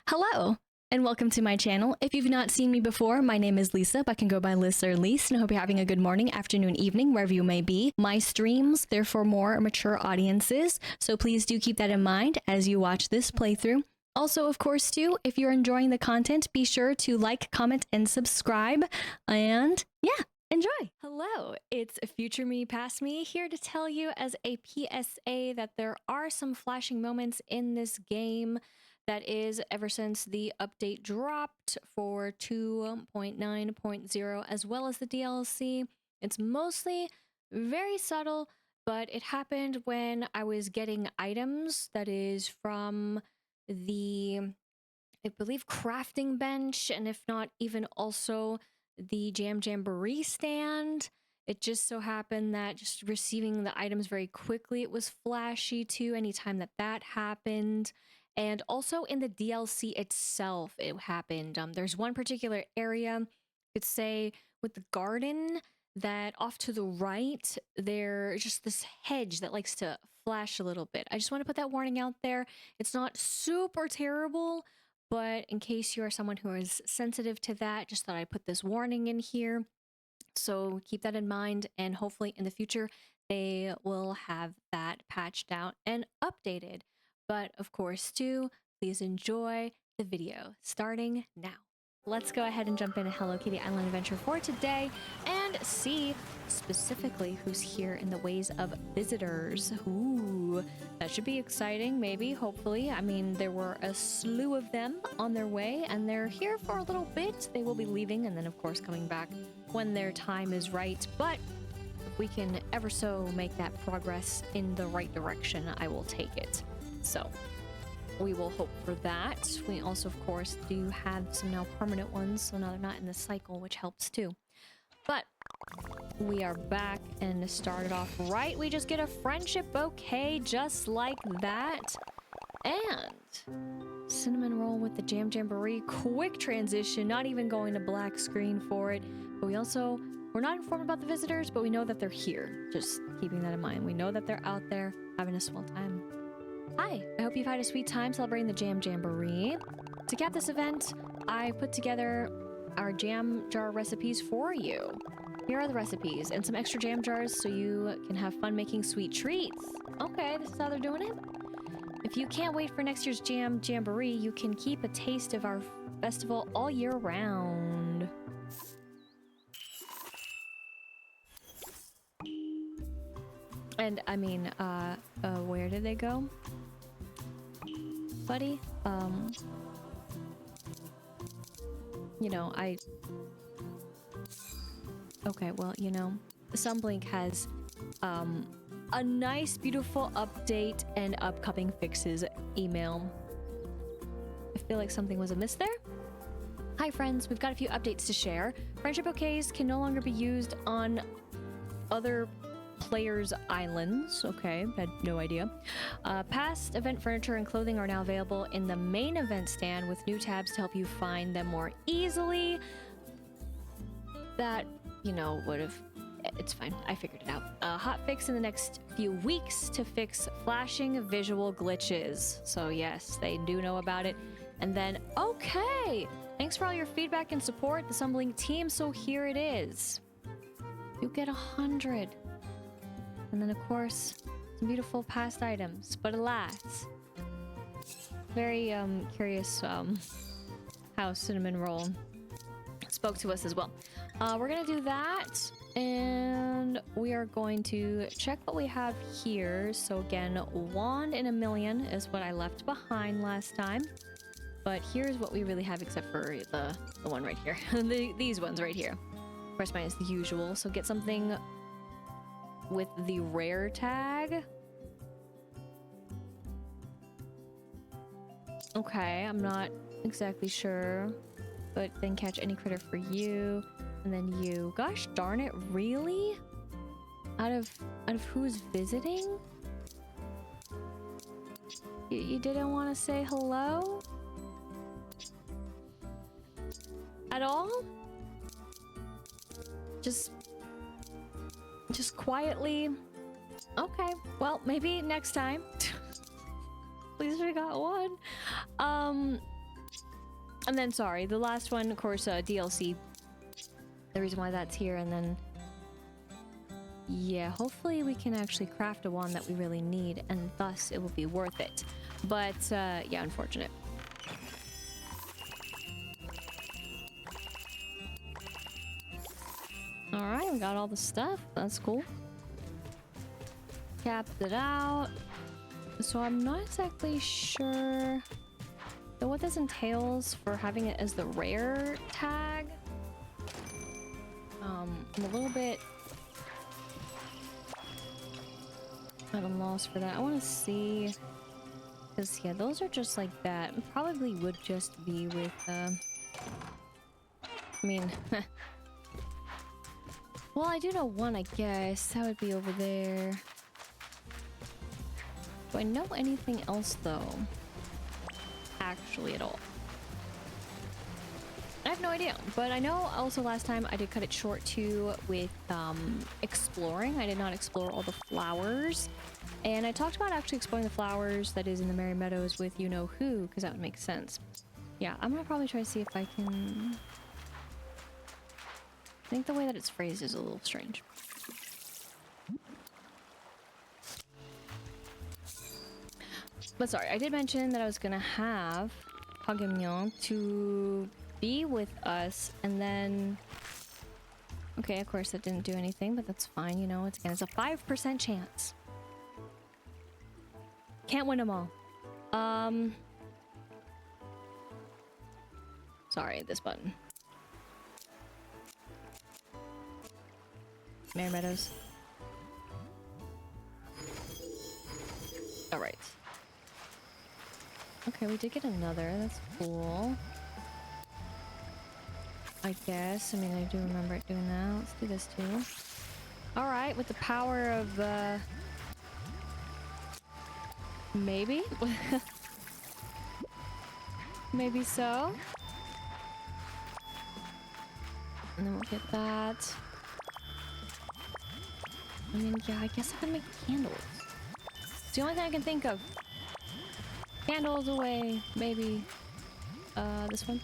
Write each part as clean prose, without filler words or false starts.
Hello, and welcome to my channel. If you've not seen me before, my name is Lisa, but I can go by Liz or Lise, and I hope you're having a good morning, afternoon, evening, wherever you may be. My streams, they're for more mature audiences, so please do keep that in mind as you watch this playthrough. Also, of course, too, if you're enjoying the content, be sure to like, comment, and subscribe, and yeah, enjoy! Hello, it's Future Me, Past Me, here to tell you as a PSA that there are some flashing moments in this game. That is, ever since the update dropped for 2.9.0, as well as the DLC. It's mostly very subtle, but it happened when I was getting items, that is from the, I believe, crafting bench, and if not, even also the Jamboree stand. It just so happened that just receiving the items very quickly, it was flashy too, anytime that happened. And also in the DLC itself, it happened. There's one particular area, you could say, with the garden, that off to the right, there's just this hedge that likes to flash a little bit. I just want to put that warning out there. It's not super terrible, but in case you are someone who is sensitive to that, just thought I'd put this warning in here. So keep that in mind, and hopefully in the future, they will have that patched out and updated. But of course, too, please enjoy the video starting now. Let's go ahead and jump into Hello Kitty Island Adventure for today and see specifically who's here in the ways of visitors. Ooh, that should be exciting, maybe, hopefully. I mean, there were a slew of them on their way, and they're here for a little bit. They will be leaving and then, of course, coming back when their time is right. But if we can ever so make that progress in the right direction, I will take it. So we will hope for that. We also, of course, do have some now permanent ones, so now they're not in the cycle, which helps too. But we are back and started off right. We just get a friendship bouquet just like that. And cinnamon roll with the Jamboree. Quick transition, not even going to black screen for it. But we're not informed about the visitors, but we know that they're here. Just keeping that in mind. We know that they're out there having a swell time. Hi, I hope you've had a sweet time celebrating the Jamboree. To cap this event, I put together our jam jar recipes for you. Here are the recipes and some extra jam jars so you can have fun making sweet treats. Okay, this is how they're doing it. If you can't wait for next year's Jamboree, you can keep a taste of our festival all year round. And I mean, where did they go? Buddy, you know, okay, well, you know, Sunblink has, a nice, beautiful update and upcoming fixes email. I feel like something was amiss there. Hi, friends, we've got a few updates to share. Friendship bouquets can no longer be used on other players' islands. Okay, had no idea. Past event furniture and clothing are now available in the main event stand with new tabs to help you find them more easily. That, you know, it's fine. I figured it out. Hot fix in the next few weeks to fix flashing visual glitches. So yes, they do know about it. And then, okay, thanks for all your feedback and support, the Sunblink team. So here it is. You get 100. And then, of course, some beautiful past items. But alas, very curious how Cinnamon Roll spoke to us as well. We're going to do that. And we are going to check what we have here. So again, Wand in a Million is what I left behind last time. But here's what we really have except for the one right here. These ones right here. Of course, mine is the usual. So get something with the rare tag. Okay, I'm not exactly sure, but then catch any critter for you, and then you. Gosh darn it, really? Out of who's visiting? You didn't want to say hello? At all? Just quietly. Okay, well, maybe next time. Please, we got one. And then, sorry, the last one, of course, DLC. The reason why that's here, and then... Yeah, hopefully we can actually craft a one that we really need, and thus it will be worth it. But, yeah, unfortunate. Alright, we got all the stuff. That's cool. Capped it out. So I'm not exactly sure what this entails for having it as the rare tag. I'm a little bit at a loss for that. I want to see, because yeah, those are just like that. It probably would just be with I mean well, I do know one, I guess. That would be over there. Do I know anything else though? Actually at all. I have no idea, but I know also last time I did cut it short too with exploring. I did not explore all the flowers, and I talked about actually exploring the flowers that is in the Merry Meadows with you know who, because that would make sense. Yeah, I'm gonna probably try to see if I can. I think the way that it's phrased is a little strange. But sorry, I did mention that I was gonna have Cogimyon to be with us, and then... Okay, of course that didn't do anything, but that's fine, you know, it's again, it's a 5% chance. Can't win them all. Sorry, this button. Merry Meadows. Alright. Okay, we did get another. That's cool. I guess. I mean, I do remember it doing that. Let's do this too. Alright, with the power of, maybe? Maybe so. And then we'll get that. I mean, yeah, I guess I can make candles. It's the only thing I can think of. Candles away, maybe. This one.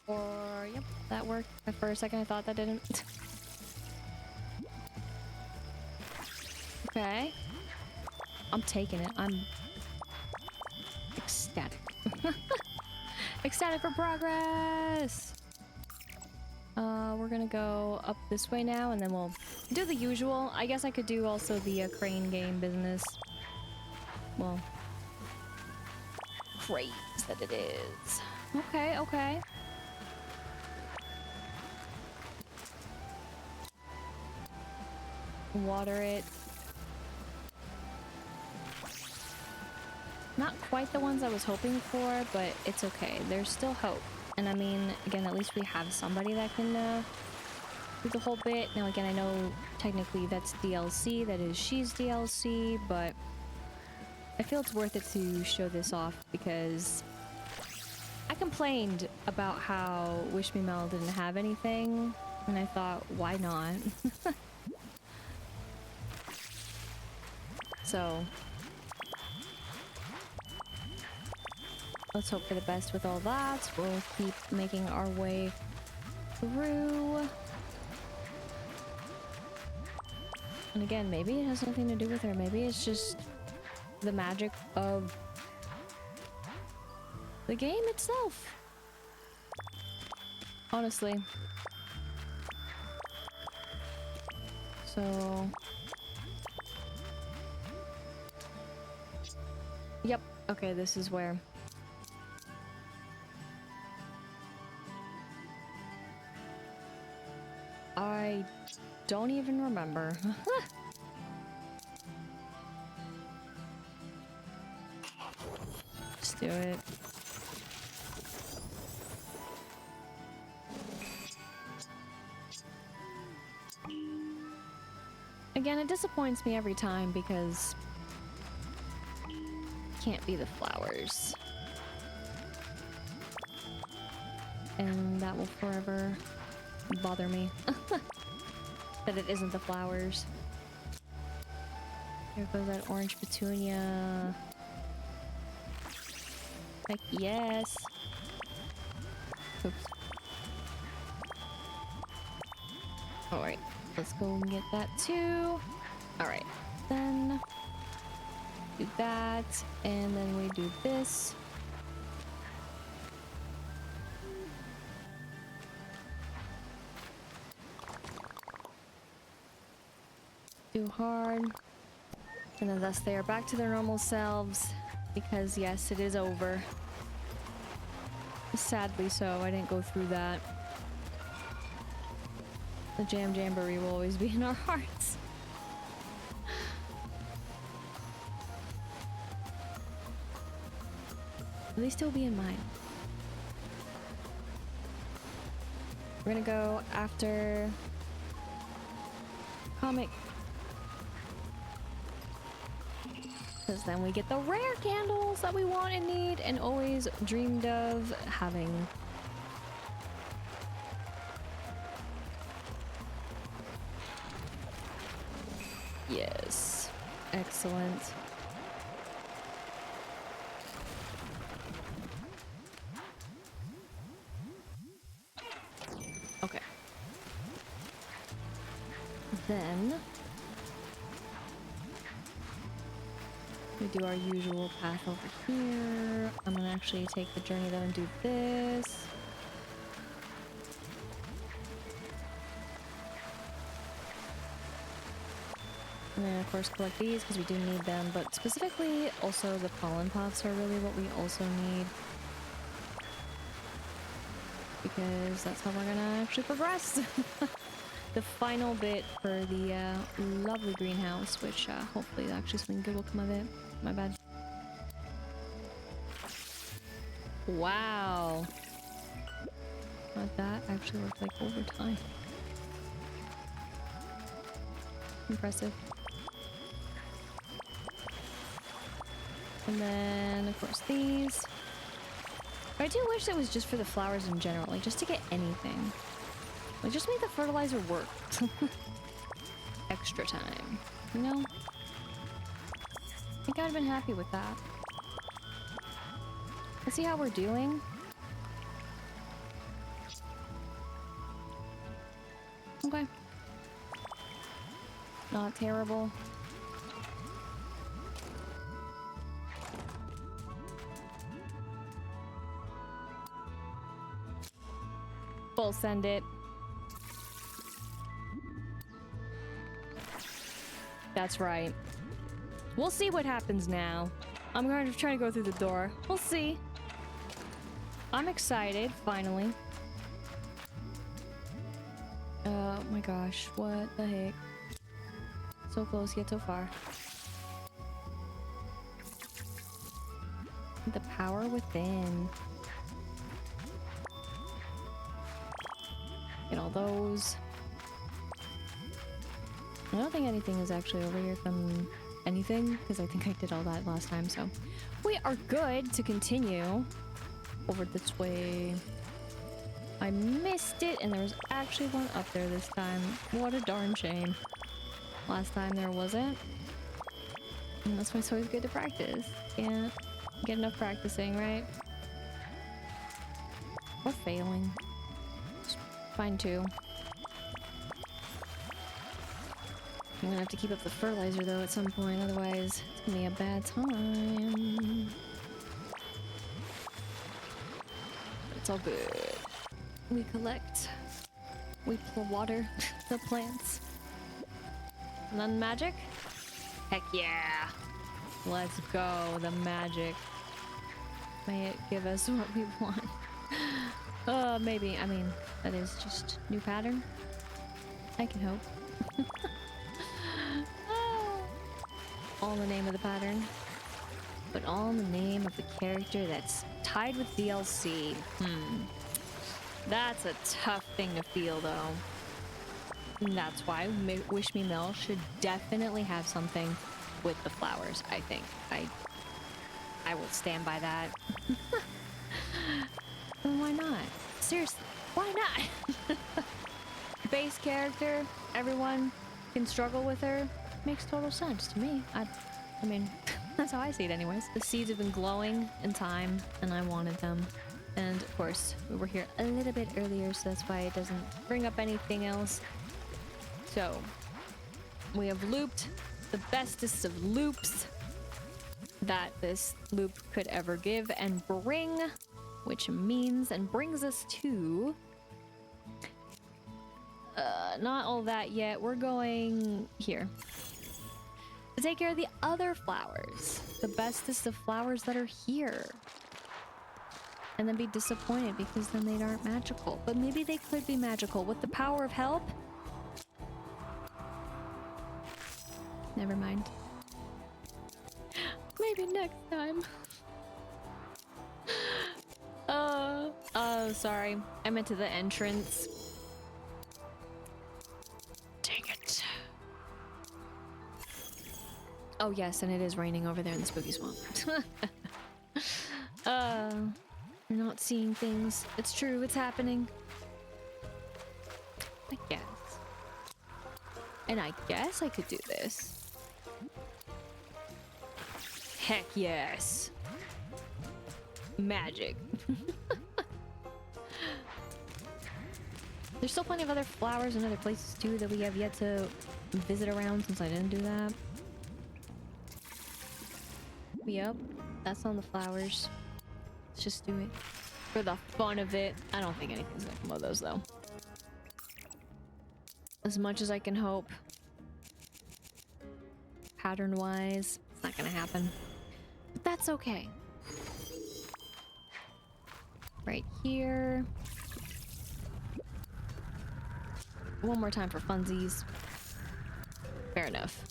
Or, yep, that worked. For a second I thought that didn't. Okay. I'm taking it. I'm ecstatic. Ecstatic for progress! We're gonna go up this way now, and then we'll do the usual. I guess I could do also the crane game business. Well, craze that it is. Okay, okay. Water it. Not quite the ones I was hoping for, but it's okay. There's still hope. And I mean, again, at least we have somebody that can do the whole bit. Now again, I know technically that's DLC, that is she's DLC, but I feel it's worth it to show this off because I complained about how Wish Me Mel didn't have anything, and I thought, why not? So let's hope for the best with all that. We'll keep making our way through. And again, maybe it has nothing to do with her. Maybe it's just the magic of the game itself. Honestly. So... Yep. Okay, this is where... I don't even remember. Just do it. Again, it disappoints me every time because can't be the flowers. And that will forever bother me. That it isn't the flowers. There goes that orange petunia. Heck yes. Alright, let's go and get that too. Alright, then do that, and then we do this. Do hard. And then thus they are back to their normal selves. Because yes, it is over. Sadly so, I didn't go through that. The Jamboree will always be in our hearts. Will they still be in mine? We're gonna go after comic. Because then we get the rare candles that we want and need and always dreamed of having. Yes. Excellent. Okay. Then we do our usual path over here. I'm gonna actually take the journey though and do this. And then of course collect these because we do need them, but specifically also the pollen pots are really what we also need. Because that's how we're gonna actually progress. The final bit for the lovely greenhouse, which hopefully actually something good will come of it. My bad. Wow. That actually looked like overtime. Impressive. And then, of course, these. But I do wish that was just for the flowers in general, like just to get anything. Like, just make the fertilizer work. Extra time, you know? I think I'd have been happy with that. Let's see how we're doing. Okay. Not terrible. Full send it. That's right. We'll see what happens now. I'm going to try to go through the door. We'll see. I'm excited, finally. Oh my gosh, what the heck? So close yet so far. The power within. Get all those. I don't think anything is actually over here from anything, because I think I did all that last time, so we are good to continue over this way. I missed it, and there was actually one up there this time. What a darn shame. Last time there wasn't. And that's why it's always good to practice. Can't get enough practicing, right? Or failing. It's fine too. I'm gonna have to keep up the fertilizer though at some point, otherwise it's gonna be a bad time. But it's all good. We collect. We water the plants. None magic? Heck yeah! Let's go, the magic. May it give us what we want. Maybe. I mean, that is just new pattern. I can hope. All in the name of the pattern, but all in the name of the character that's tied with DLC. That's a tough thing to feel, though. And that's why Wish Me Mill should definitely have something with the flowers, I think. I will stand by that. Well, why not? Seriously, why not? Base character, everyone can struggle with her. Makes total sense to me. I mean, that's how I see it anyways. The seeds have been glowing in time, and I wanted them. And of course, we were here a little bit earlier, so that's why it doesn't bring up anything else. So, we have looped the bestest of loops that this loop could ever give and bring, which means and brings us to not all that yet. We're going here to take care of the other flowers, the bestest of flowers that are here, and then be disappointed because then they aren't magical. But maybe they could be magical with the power of help. Never mind. Maybe next time. Oh, sorry. I meant to the entrance. Dang it. Oh, yes, and it is raining over there in the spooky swamp. You're not seeing things. It's true, it's happening. I guess. And I guess I could do this. Heck yes. Magic. There's still plenty of other flowers and other places too that we have yet to visit around since I didn't do that. Yep, that's on the flowers. Let's just do it for the fun of it. I don't think anything's gonna come of those though. As much as I can hope. Pattern wise, it's not gonna happen. But that's okay. Right here. One more time for funsies. Fair enough.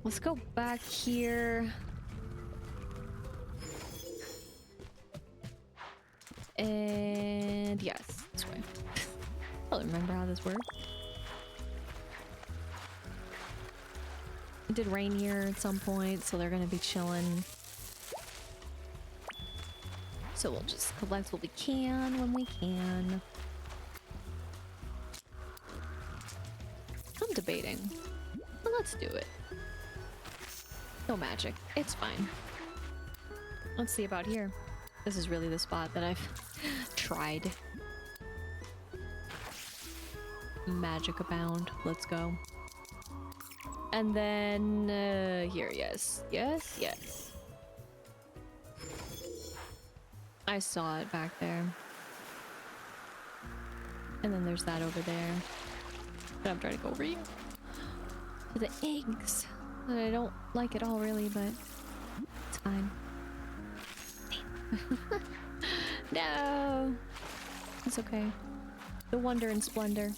Let's go back here. And yes, this way. I don't remember how this works. It did rain here at some point, so they're gonna be chilling. So we'll just collect what we can when we can. I'm debating. Well, let's do it. No magic. It's fine. Let's see about here. This is really the spot that I've tried. Magic abound. Let's go. And then here, yes. Yes, yes. I saw it back there. And then there's that over there. But I'm trying to go over here. To the eggs. That I don't like at all, really, but it's fine. No! It's okay. The wonder and splendor.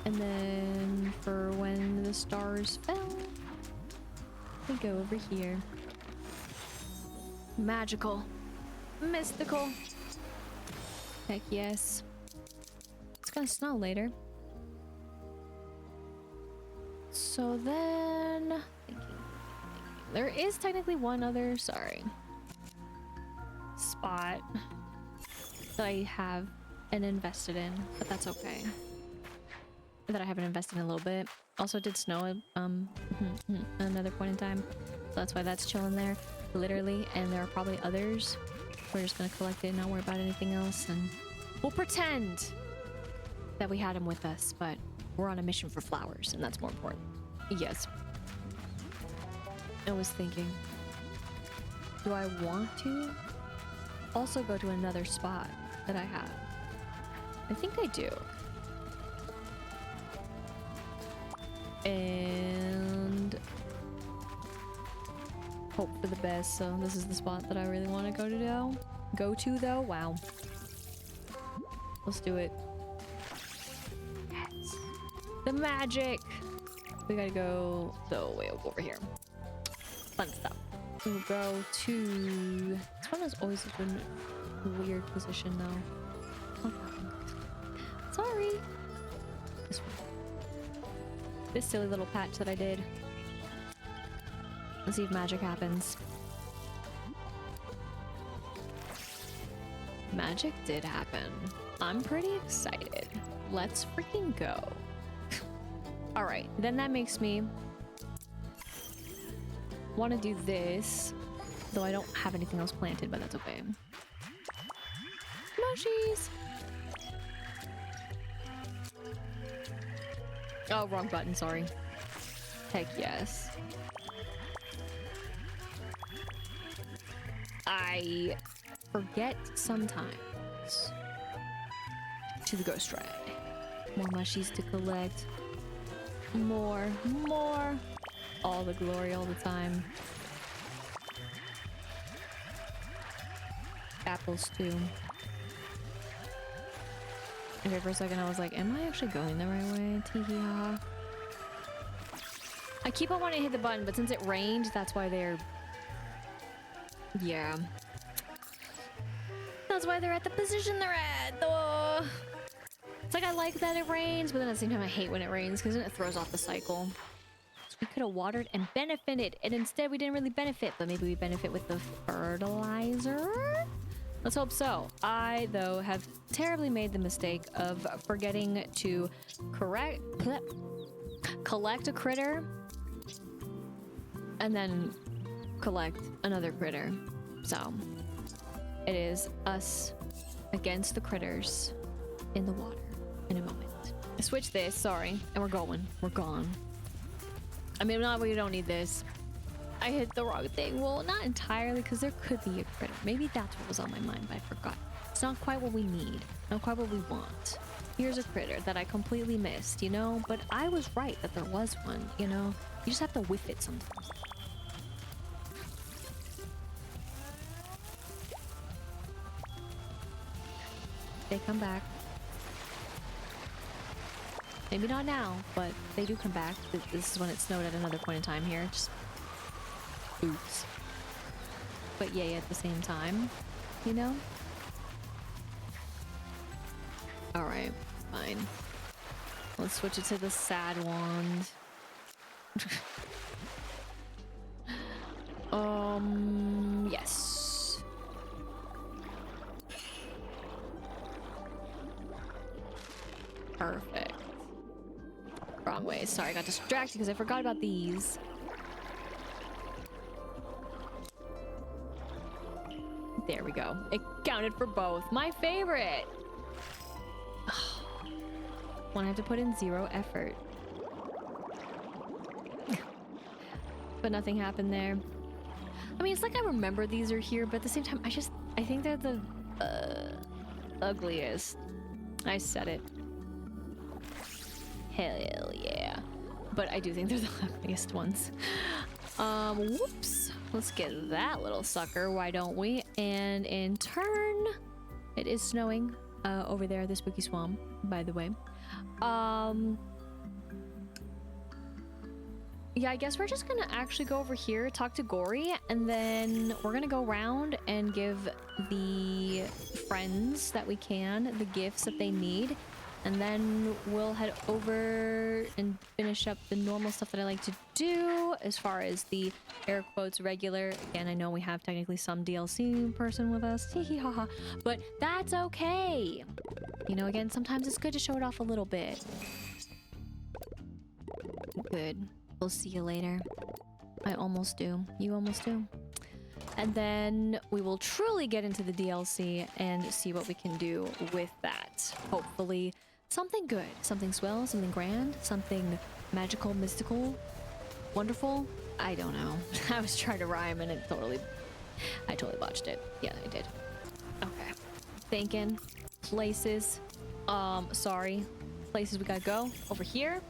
And then for when the stars fell, we go over here. Magical. Mystical. Heck yes. It's gonna snow later. So then... There is technically one other, sorry, spot that I have and invested in, but that's okay. That I haven't invested in a little bit. Also did snow at another point in time, so that's why that's chilling there, literally. And there are probably others. We're just gonna collect it and not worry about anything else, and we'll pretend that we had him with us, but we're on a mission for flowers, and that's more important. Yes. I was thinking, do I want to also go to another spot that I have? I think I do. And hope for the best. So this is the spot that I really want to go to though. Wow. Let's do it. Yes. The magic. We gotta go the way over here. Fun stuff. We'll go to... This one is always such a weird position though. Oh, sorry. This one. This silly little patch that I did. Let's see if magic happens. Magic did happen. I'm pretty excited. Let's freaking go. Alright, then that makes me want to do this Though I don't have anything else planted, but that's okay. Mushies! Oh, wrong button, sorry. Heck yes. I forget sometimes to the ghost ride. More mushies to collect. More. All the glory all the time. Apples too. Okay, for a second I was like, am I actually going the right way? Tee-hee-ha. I keep on wanting to hit the button, but since it rained, that's why they're... Yeah. That's why they're at the position they're at. Ugh. It's like I like that it rains, but then at the same time I hate when it rains because then it throws off the cycle. So we could have watered and benefited, and instead we didn't really benefit, but maybe we benefit with the fertilizer? Let's hope so. I, though, have terribly made the mistake of forgetting to collect a critter and then collect another critter. So it is us against the critters in the water in a moment. I switched this, sorry, and we're going. We're gone. I mean, not we don't need this. I hit the wrong thing. Well, not entirely, because there could be a critter. Maybe that's what was on my mind, but I forgot. It's not quite what we need. Not quite what we want. Here's a critter that I completely missed, you know? But I was right that there was one, you know? You just have to whiff it sometimes. They come back. Maybe not now, but they do come back. This is when it snowed at another point in time here. Just... oops. But yay at the same time, you know? Alright, fine. Let's switch it to the sad wand. Yes. Perfect. Wrong way. Sorry, I got distracted because I forgot about these. There we go. It counted for both. My favorite! One I have to put in 0 effort. But nothing happened there. I mean, it's like I remember these are here, but at the same time, I think they're the ugliest. I said it. Hell yeah. But I do think they're the ugliest ones. Whoops. Let's get that little sucker, why don't we? And in turn, it is snowing over there, the spooky swamp, by the way. Yeah, I guess we're just gonna actually go over here, talk to Gory, and then we're gonna go around and give the friends that we can the gifts that they need. And then we'll head over and finish up the normal stuff that I like to do as far as the air quotes regular. Again, I know we have technically some DLC person with us, hee hee ha ha, but that's okay. You know, again, sometimes it's good to show it off a little bit. Good. We'll see you later. I almost do. You almost do. And then we will truly get into the DLC and see what we can do with that. Hopefully something good, something swell, something grand, something magical, mystical, wonderful. I don't know. I was trying to rhyme and I totally botched it. Yeah, I did. Okay. Thinking. Places. Sorry. Places we gotta go over here.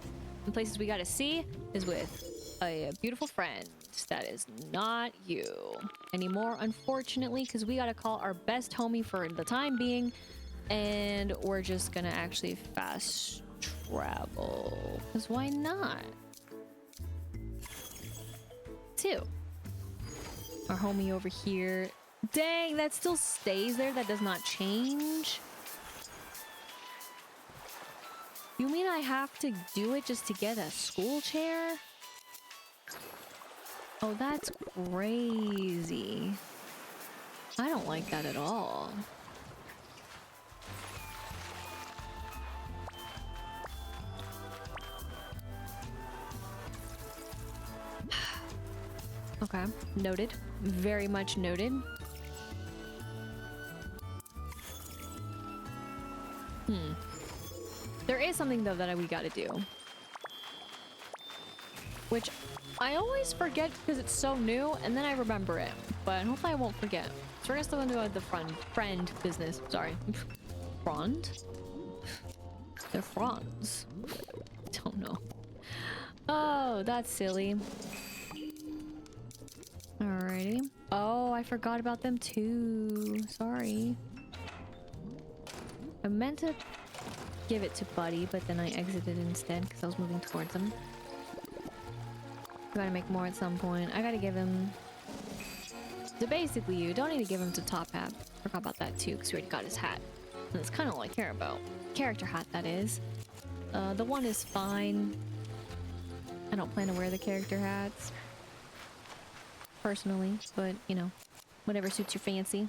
And places we gotta see is with a beautiful friend that is not you anymore, unfortunately, because we gotta call our best homie for the time being, and we're just gonna actually fast travel, because why not? 2. Our homie over here. Dang, that still stays there. That does not change. You mean I have to do it just to get a school chair? Oh, that's crazy. I don't like that at all. Okay, noted. Very much noted. There is something though that we gotta do, which I always forget because it's so new, and then I remember it. But hopefully I won't forget. So we're gonna still gonna do the friend business. Sorry, frond. They're fronds. Don't know. Oh, that's silly. Alrighty. Oh, I forgot about them too. Sorry. I meant to give it to Buddy, but then I exited instead because I was moving towards him. I gotta make more at some point. I gotta give him... So basically, you don't need to give him to Top Hat. Forgot about that too, because we already got his hat. And that's kind of all I care about. Character hat, that is. The one is fine. I don't plan to wear the character hats. Personally, but, you know, whatever suits your fancy.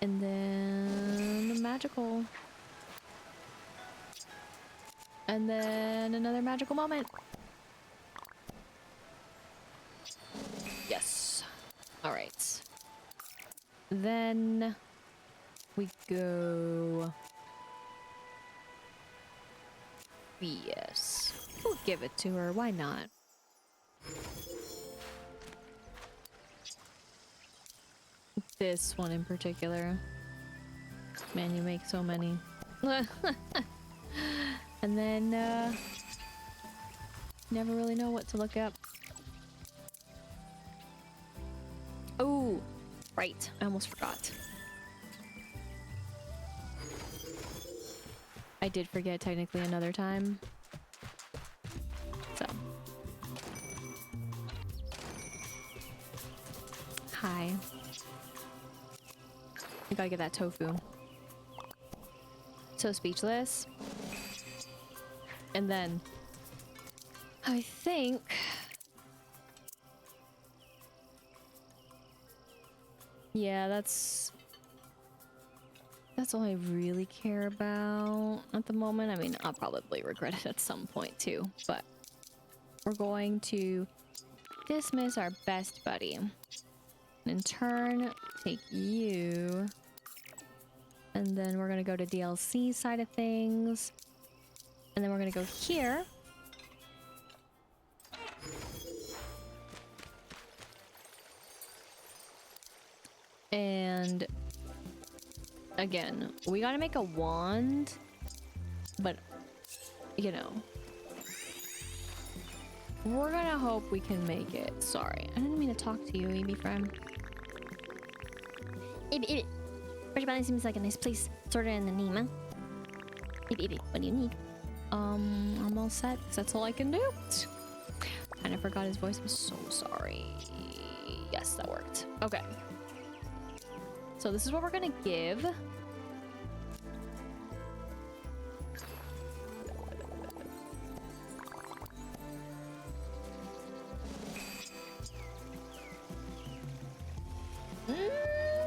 And then the magical. And then another magical moment. Yes. All right. Then we go. Yes. We'll give it to her. Why not? This one in particular. Man, you make so many. And then, never really know what to look up. Oh, right. I almost forgot. I did forget technically another time. So. Hi. I gotta get that tofu. So speechless. And then I think yeah, that's all I really care about at the moment. I mean, I'll probably regret it at some point too, but we're going to dismiss our best buddy. And in turn, take you. And then we're gonna go to DLC side of things. And then we're gonna go here. And again, we gotta make a wand, but you know, we're gonna hope we can make it. Sorry, I didn't mean to talk to you, EB friend. EB, Fresh Valley seems like a nice place. Sort of in the name, huh? EB, what do you need? I'm all set, because that's all I can do. Kinda forgot his voice. I'm so sorry. Yes, that worked. Okay. So this is what we're gonna give.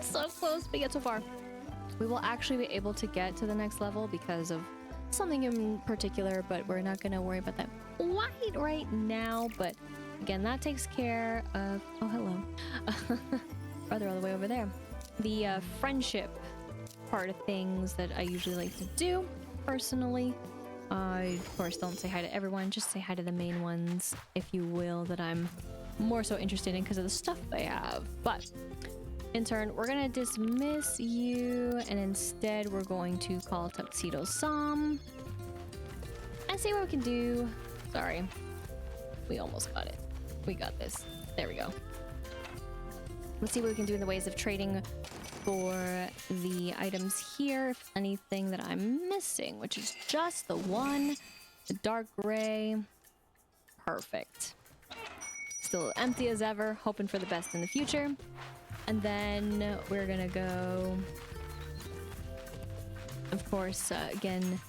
So close, but yet so far. We will actually be able to get to the next level because of something in particular, but we're not gonna worry about that quite right now. But again, that takes care of... Oh, hello. Brother all the way over there. The friendship part of things that I usually like to do, personally. I, of course, don't say hi to everyone, just say hi to the main ones, if you will, that I'm more so interested in because of the stuff they have. But in turn, we're gonna dismiss you, and instead we're going to call Tuxedo Sam and see what we can do. Sorry, we almost got it. We got this. There we go. Let's see what we can do in the ways of trading for the items here, if anything that I'm missing, which is just the one, the dark gray. Perfect. Still empty as ever, hoping for the best in the future. And then we're gonna go, of course, again,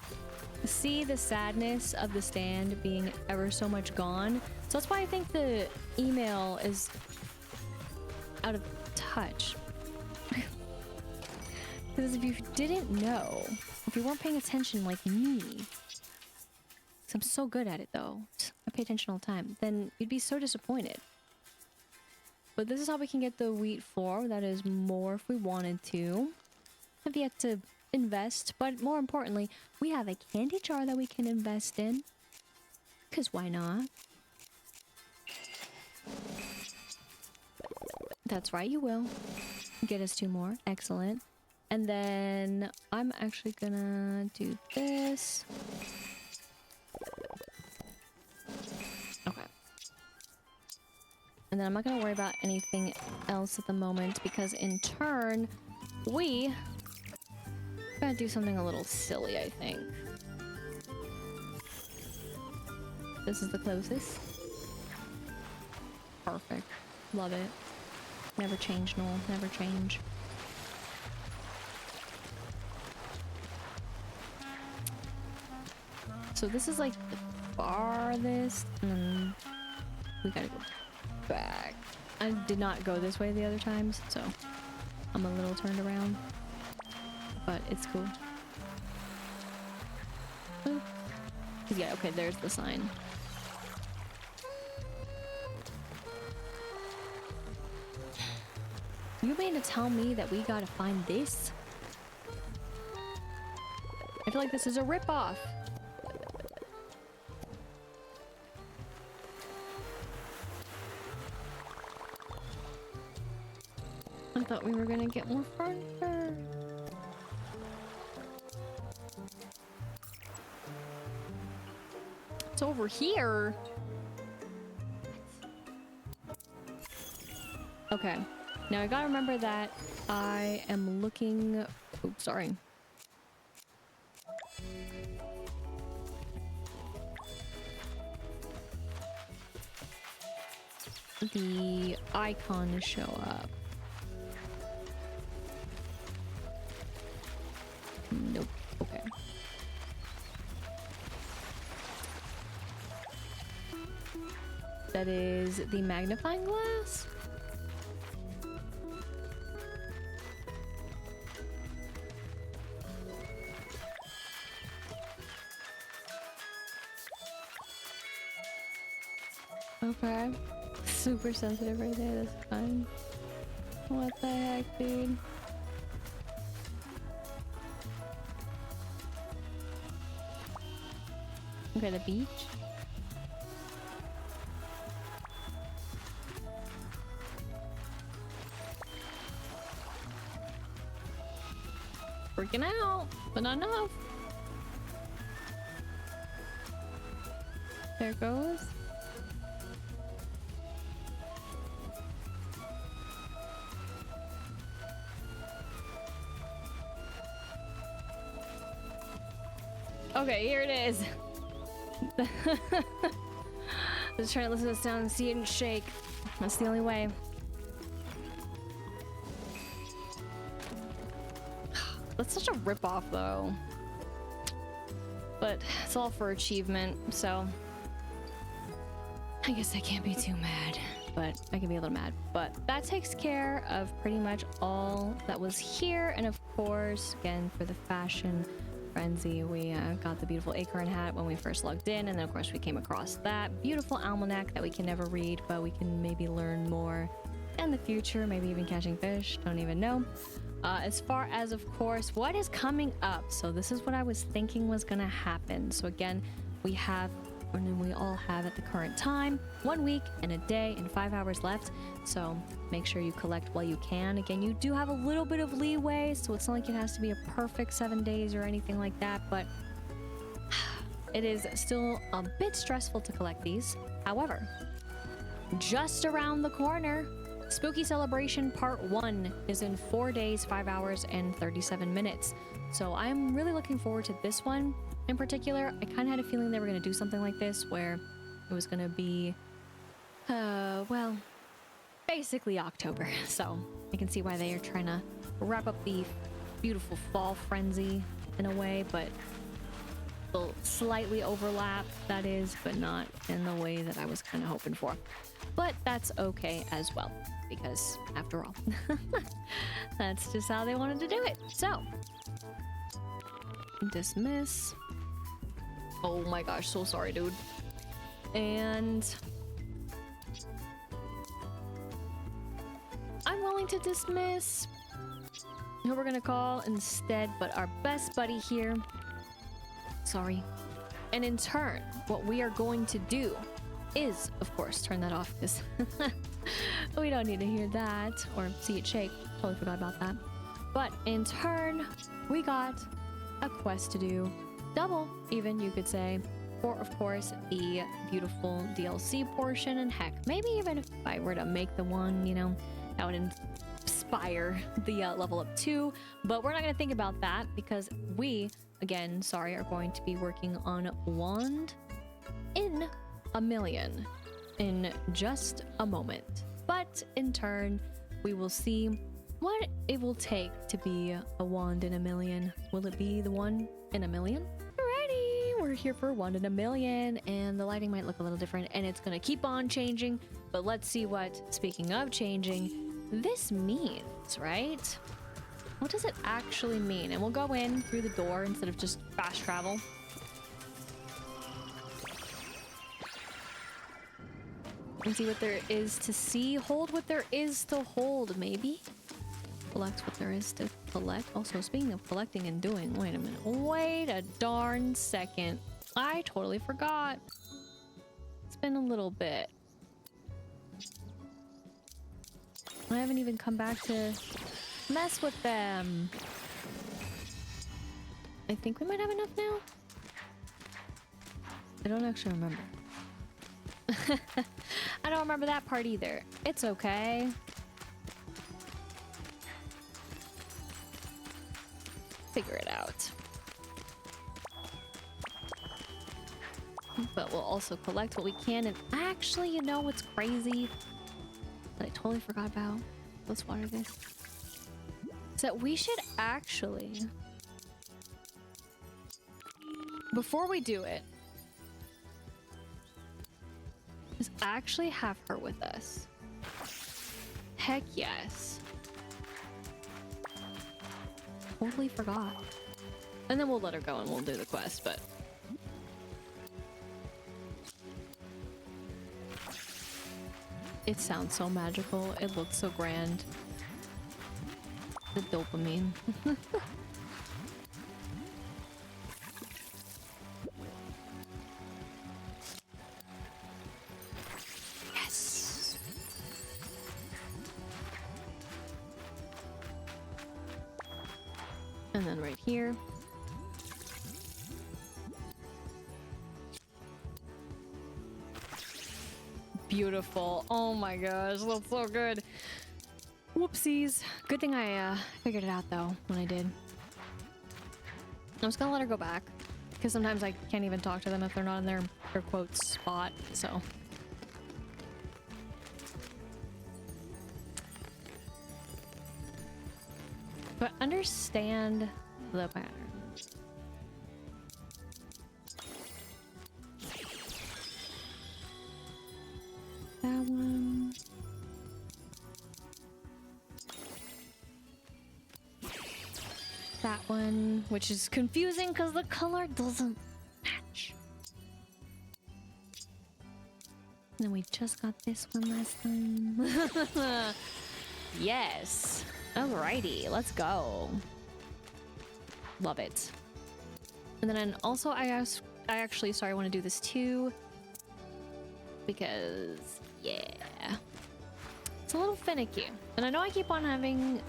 see the sadness of the stand being ever so much gone. So that's why I think the email is out of touch. Because if you didn't know, if you weren't paying attention like me, 'Cause I'm so good at it though. I pay attention all the time. Then you'd be so disappointed. But this is how we can get the wheat flour. That is more if we wanted to. Have yet to invest, but more importantly, we have a candy jar that we can invest in. Because why not? That's right, you will. Get us 2 more. Excellent. And then I'm actually gonna do this. Okay. And then I'm not gonna worry about anything else at the moment because in turn, we gotta do something a little silly, I think. This is the closest. Perfect. Love it. Never change, Noel. Never change. So this is like the farthest, and we gotta go back. I did not go this way the other times, so I'm a little turned around, but it's cool. Boop. Yeah, okay, there's the sign. You mean to tell me that we gotta find this? I feel like this is a ripoff. I thought we were gonna get more furniture. It's over here. Okay. Now I gotta remember that I am looking... Oops, sorry. The icon to show up. Nope. Okay. That is the magnifying glass? Okay. Super sensitive right there, that's fine. What the heck, dude? Okay, the beach. Freaking out, but not enough. There it goes. Okay, here it is. Just trying to listen to the sound and see it and shake. That's the only way. That's such a ripoff, though. But it's all for achievement, so I guess I can't be too mad. But I can be a little mad. But that takes care of pretty much all that was here. And of course, again, for the fashion frenzy, we got the beautiful acorn hat when we first logged in, and then of course we came across that beautiful almanac that we can never read, but we can maybe learn more in the future, maybe even catching fish, don't even know. As far as, of course, what is coming up, so this is what I was thinking was gonna happen. So again, we have, and we all have at the current time, 1 week and a day and 5 hours left, so make sure you collect while you can. Again, you do have a little bit of leeway, so it's not like it has to be a perfect 7 days or anything like that, but it is still a bit stressful to collect these. However, just around the corner, Spooky Celebration Part 1 is in 4 days, 5 hours, and 37 minutes. So I'm really looking forward to this one. In particular, I kind of had a feeling they were going to do something like this, where it was going to be, well, basically October. So I can see why they are trying to wrap up the beautiful fall frenzy in a way, but they'll slightly overlap, that is, but not in the way that I was kind of hoping for. But that's okay as well, because after all, that's just how they wanted to do it. So, dismiss. Oh my gosh, so sorry, dude. And I'm willing to dismiss who we're gonna call instead, but our best buddy here. Sorry. And in turn, what we are going to do is, of course, turn that off because we don't need to hear that or see it shake. Totally forgot about that. But in turn, we got a quest to do. Double, even, you could say. For, of course, the beautiful DLC portion. And heck, maybe even if I were to make the one, you know, that would inspire the level up 2. But we're not going to think about that because we, again, sorry, are going to be working on Wand in a Million in just a moment. But in turn, we will see what it will take to be a Wand in a Million. Will it be the one in a million? Alrighty, we're here for Wand in a Million, and the lighting might look a little different, and it's gonna keep on changing. But let's see what, speaking of changing, this means, right? What does it actually mean? And we'll go in through the door instead of just fast travel. And see what there is to see. Hold what there is to hold, maybe. Collect what there is to collect. Also, speaking of collecting and doing, wait a minute. Wait a darn second. I totally forgot. It's been a little bit. I haven't even come back to mess with them. I think we might have enough now. I don't actually remember. I don't remember that part either. It's okay. Figure it out. But we'll also collect what we can. And actually, you know what's crazy that I totally forgot about? Let's water this. Is that we should actually, before we do it, is actually have her with us. Heck yes. Totally forgot. And then we'll let her go and we'll do the quest, but it sounds so magical. It looks so grand. The dopamine. Yes. And then right here. Beautiful. Oh my gosh, that's so good. Whoopsies. Good thing I figured it out though when I did. I'm just gonna let her go back because sometimes I can't even talk to them if they're not in their quote spot, so. But understand the pattern. That one. That one, which is confusing because the color doesn't match. And then we just got this one last time. Yes. Alrighty, let's go. Love it. And then also I actually, sorry, I want to do this too. Because, yeah. It's a little finicky. And I know I keep on having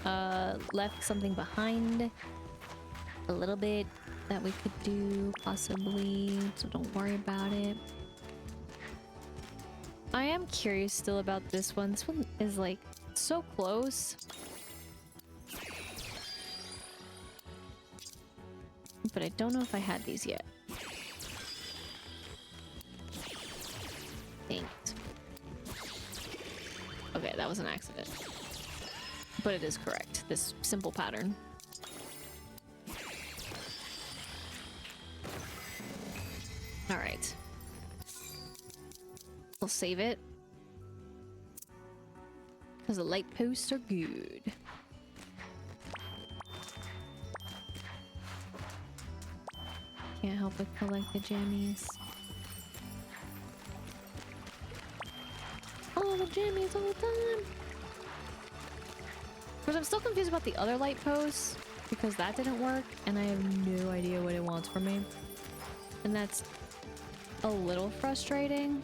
left something behind a little bit that we could do, possibly. So don't worry about it. I am curious still about this one. This one is like so close. But I don't know if I had these yet. Dang it. Okay, that was an accident. But it is correct. This simple pattern. Alright. We'll save it. Because the light posts are good. Can't help but collect the jammies. All the jammies all the time. Because I'm still confused about the other light posts because that didn't work and I have no idea what it wants from me. And that's a little frustrating.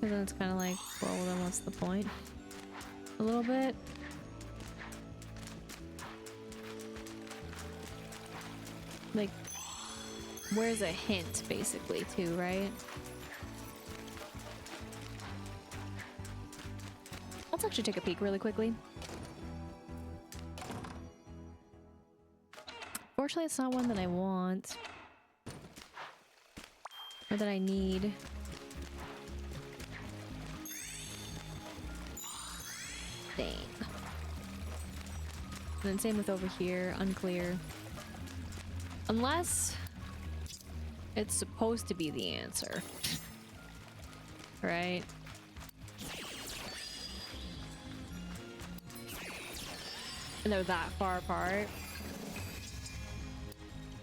Because then it's kind of like, well, then what's the point? A little bit. Like, where's a hint, basically, too, right? Let's actually take a peek really quickly. Fortunately, it's not one that I want. Or that I need. Dang. And then same with over here, unclear. Unless it's supposed to be the answer. Right? And they're that far apart.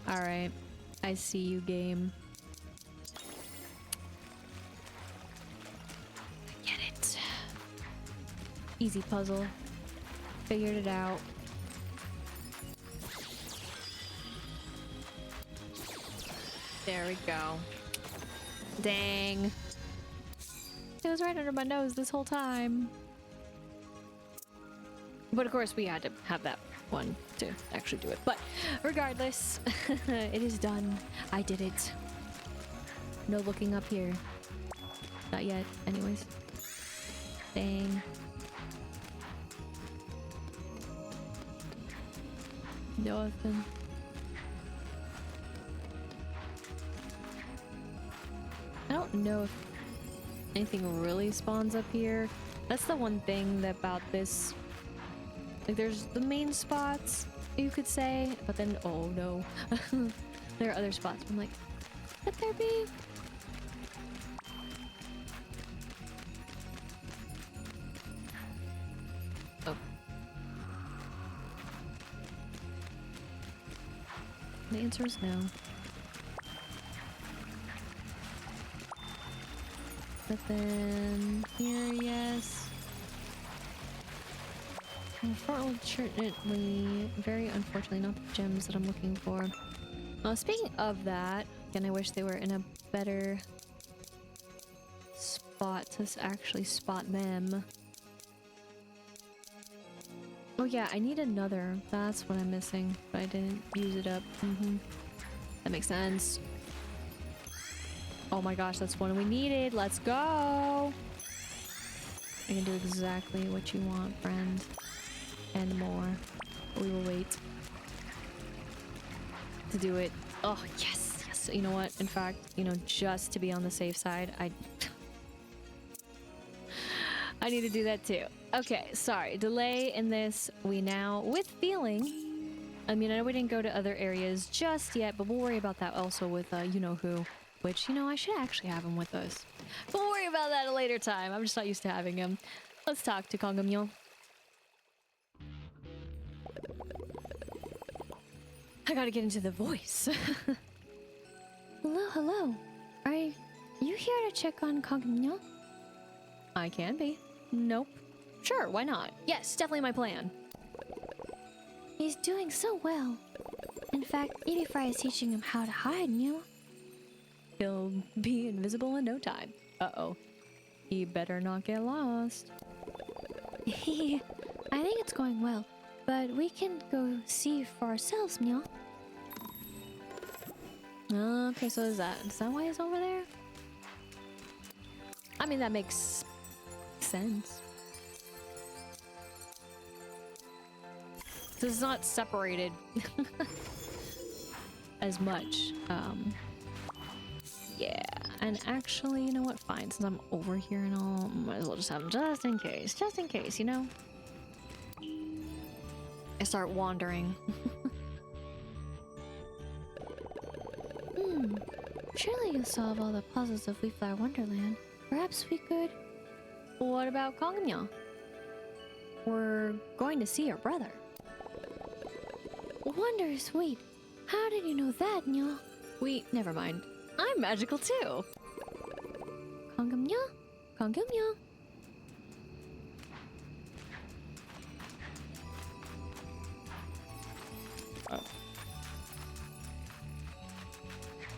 Alright. I see you, game. I get it. Easy puzzle. Figured it out. There we go. Dang. It was right under my nose this whole time. But of course we had to have that one to actually do it. But regardless, it is done. I did it. No looking up here. Not yet, anyways. Dang. Nothing. I don't know if anything really spawns up here. That's the one thing that about this. Like, there's the main spots, you could say, but then, oh no. There are other spots. I'm like, could there be? Oh. The answer is no. But then here, yes. Unfortunately, very unfortunately, not the gems that I'm looking for. Speaking of that, again, I wish they were in a better spot to actually spot them. Oh yeah, I need another. That's what I'm missing, but I didn't use it up. That makes sense. Oh my gosh, that's one we needed. Let's go! I can do exactly what you want, friend. And more. We will wait to do it. Oh, yes! Yes! You know what? In fact, you know, just to be on the safe side, I need to do that too. Okay, sorry. Delay in this. We now, with feeling... I mean, I know we didn't go to other areas just yet, but we'll worry about that also with you-know-who. Which, you know, I should actually have him with us. But we'll worry about that at a later time. I'm just not used to having him. Let's talk to Cogimyon. I gotta get into the voice. Hello, hello. Are you here to check on Cogimyon? I can be. Nope. Sure, why not? Yes, definitely my plan. He's doing so well. In fact, Edie Fry is teaching him how to hide, you know? He'll be invisible in no time. Uh-oh. He better not get lost. I think it's going well, but we can go see for ourselves, Meow. Okay, so is that why he's over there? I mean, that makes sense. This is not separated as much. Yeah, and actually, you know what? Fine, since I'm over here and all, might as well just have them just in case, you know? I start wandering. Surely you'll solve all the puzzles of Leaflower Wonderland. Perhaps we could... What about Cogimyon? We're going to see our brother. wonders. Wait, how did you know that, Nya? Wait, never mind. I'm magical too. Cogimyon? Cogimyon?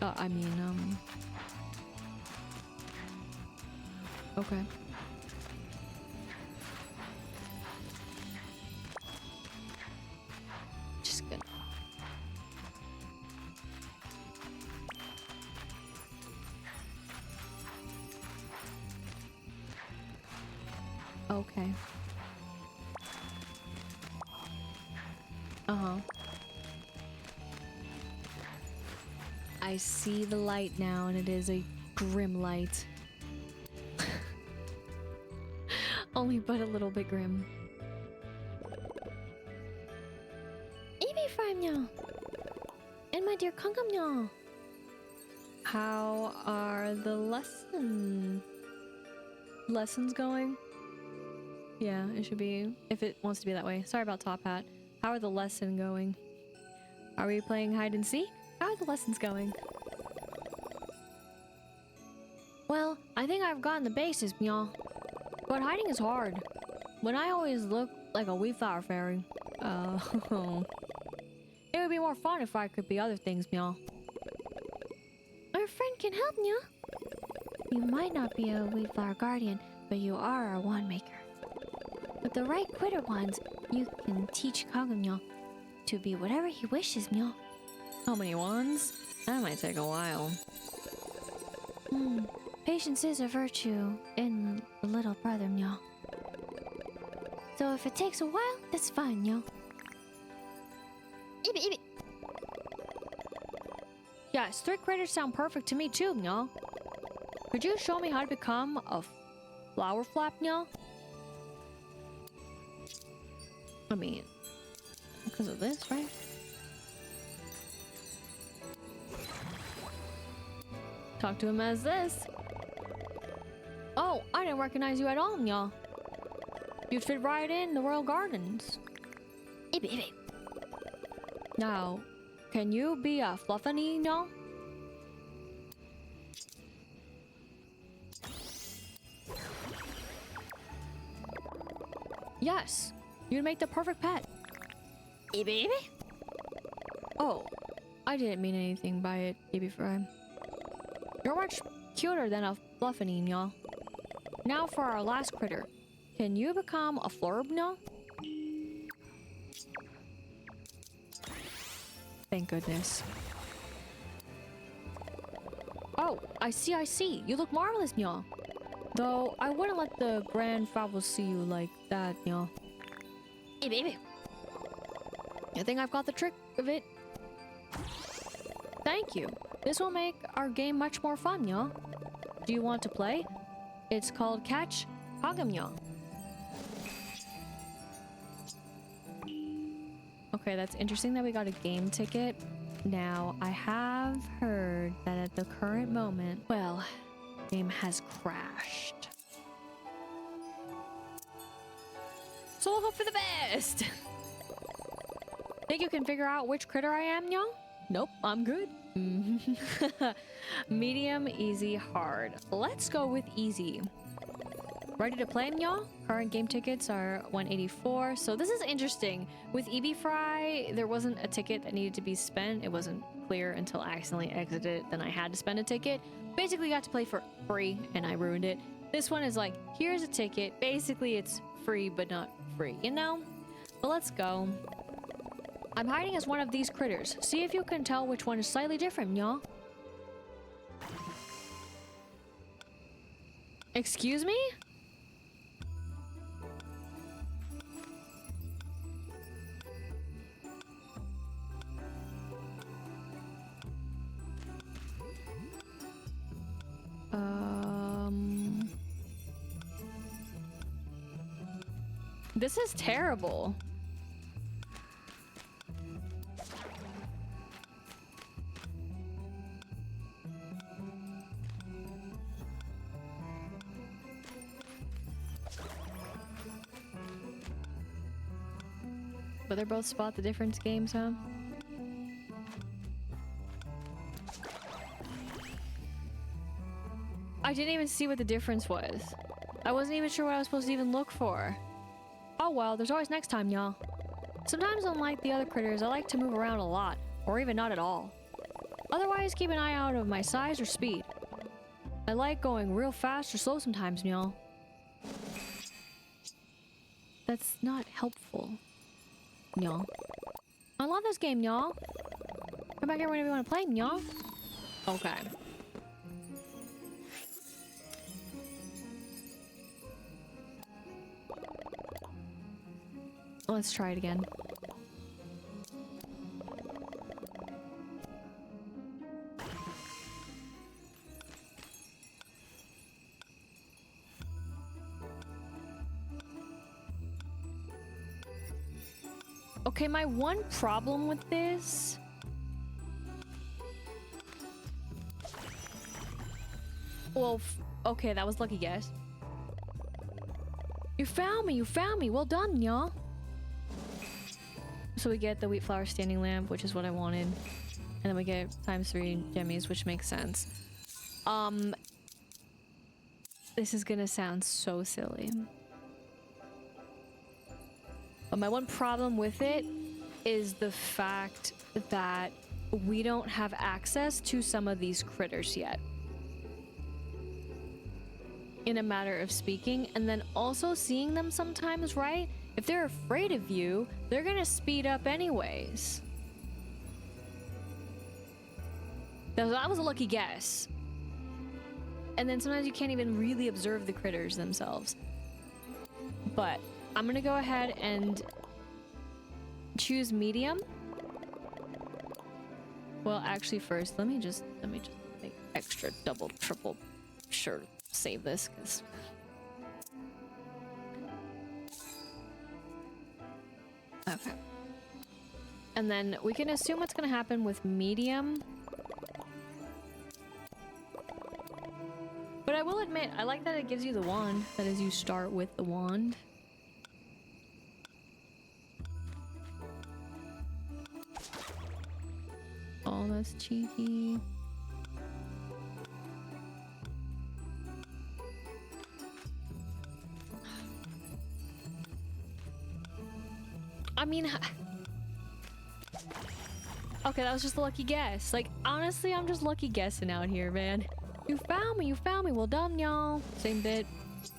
Oh. I mean, okay. Just gonna... Okay. Uh-huh. I see the light now, and it is a grim light. Only but a little bit grim. Eevee Framnya! And my dear Cogimyon! How are the lessons going? Yeah, it should be, if it wants to be that way. Sorry about Top Hat. How are the lesson going? Are we playing hide and seek? How are the lessons going? Well, I think I've gotten the basis, Meow. But hiding is hard. When I always look like a wee flower fairy. Oh. It would be more fun if I could be other things, Meow. Our friend can help, Meow. You might not be a wee flower guardian, but you are a wand maker. With the right quitter wands, you can teach Cogimyon to be whatever he wishes, Meow. How many wands? That might take a while. Patience is a virtue in the little brother, Meow. So if it takes a while, that's fine, Meow. Yes, 3 critters sound perfect to me too, Meow. Could you show me how to become a flower flap, Meow? I mean, because of this, right? Talk to him as this. Oh, I didn't recognize you at all, Meow. You'd fit right in the Royal Gardens. Now, can you be a Fluffany, Meow? Yes, you'd make the perfect pet. Oh, I didn't mean anything by it, baby fry. You're much cuter than a Fluffany, Meow. Now for our last critter. Can you become a Florb, Meow? Thank goodness. Oh, I see. You look marvelous, Meow. Though, I wouldn't let the Grand Fowls see you like that, Meow. I think I've got the trick of it. Thank you. This will make our game much more fun, Meow. Do you want to play? It's called Catch Cogimyon. Okay, that's interesting that we got a game ticket. Now, I have heard that at the current moment, well, the game has crashed. So we'll hope for the best! Think you can figure out which critter I am, Meow? Nope, I'm good. Medium, easy, hard. Let's go with easy. Ready to play, Meow? Current game tickets are 184. So this is interesting. With Eevee Fry, there wasn't a ticket that needed to be spent. It wasn't clear until I accidentally exited. Then I had to spend a ticket. Basically got to play for free and I ruined it. This one is like, here's a ticket. Basically it's free, but not free, you know? But let's go. I'm hiding as one of these critters. See if you can tell which one is slightly different, Meow. Excuse me? This is terrible. But they're both spot the difference games, huh? I didn't even see what the difference was. I wasn't even sure what I was supposed to even look for. Oh well, there's always next time, y'all. Sometimes, unlike the other critters, I like to move around a lot, or even not at all. Otherwise, keep an eye out of my size or speed. I like going real fast or slow sometimes, y'all. That's not helpful, y'all. I love this game, y'all. Come back here whenever you want to play, y'all. Okay. Let's try it again. Okay, my one problem with this... Well, okay, that was lucky guess. You found me, well done, y'all. So we get the wheat flour standing lamp, which is what I wanted. And then we get ×3 gemmies, which makes sense. This is gonna sound so silly. But my one problem with it is the fact that we don't have access to some of these critters yet. In a matter of speaking, and then also seeing them sometimes, right? If they're afraid of you, they're gonna speed up anyways. That was a lucky guess. And then sometimes you can't even really observe the critters themselves. But I'm gonna go ahead and choose medium. Well, actually first, let me just make extra double, triple sure save this, because okay. And then we can assume what's gonna happen with medium. But I will admit, I like that it gives you the wand. That is, you start with the wand. Oh, that's cheeky. I mean... Okay, that was just a lucky guess. Like, honestly, I'm just lucky guessing out here, man. You found me, well done, y'all. Same bit.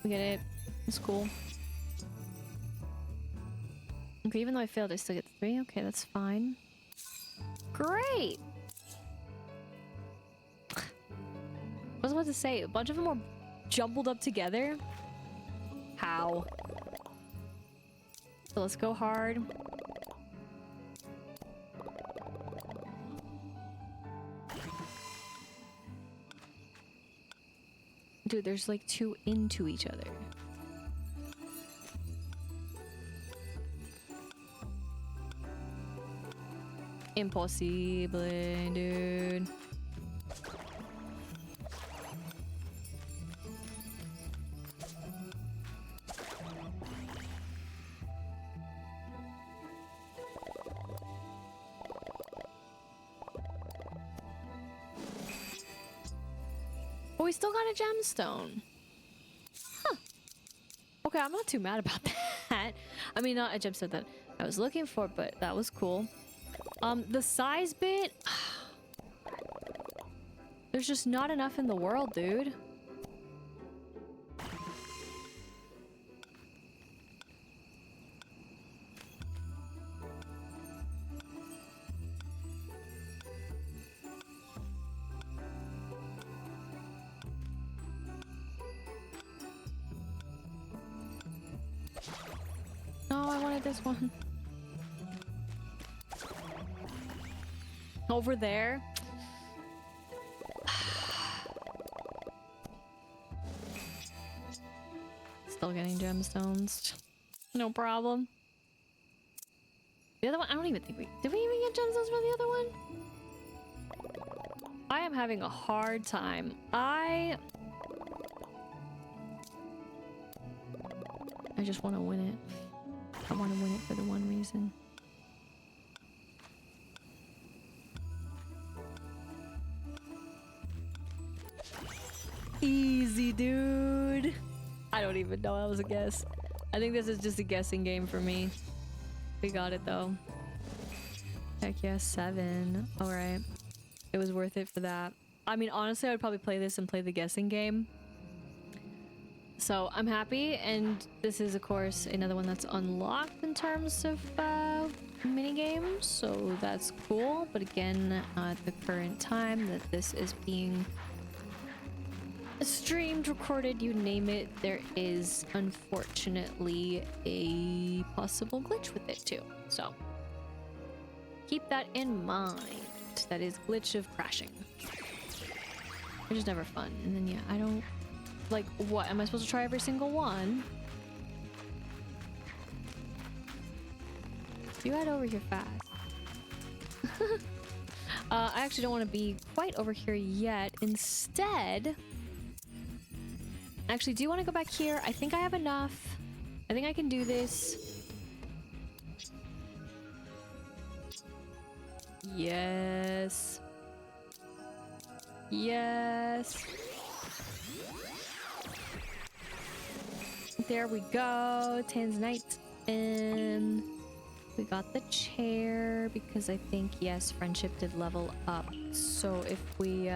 We get it. It's cool. Okay, even though I failed, I still get 3. Okay, that's fine. Great! I was about to say, a bunch of them were jumbled up together. How? So let's go hard. Dude, there's like 2 into each other. Impossible, dude. But we still got a gemstone. Huh. Okay, I'm not too mad about that. I mean, not a gemstone that I was looking for, but that was cool. The size bit... There's just not enough in the world, dude. No, I wanted this one. Over there. Still getting gemstones. No problem. The other one, I don't even think did we even get gemstones for the other one? I am having a hard time. I just want to win it. I want to win it for the one reason. Easy, dude. I don't even know. That was a guess. I think this is just a guessing game for me. We got it though. Heck yeah, 7. Alright. It was worth it for that. I mean, honestly, I would probably play this and play the guessing game. So I'm happy, and this is, of course, another one that's unlocked in terms of minigames, so that's cool. But again, at the current time that this is being streamed, recorded, you name it, there is unfortunately a possible glitch with it too. So keep that in mind. That is glitch of crashing, which is never fun. And then yeah, I don't like, what am I supposed to try every single one? You head over here fast. I actually don't want to be quite over here yet. Instead, actually, do you want to go back here? I think I have enough. I think I can do this. Yes. Yes. There we go. Tanzanite. And we got the chair because I think, yes, friendship did level up. So if we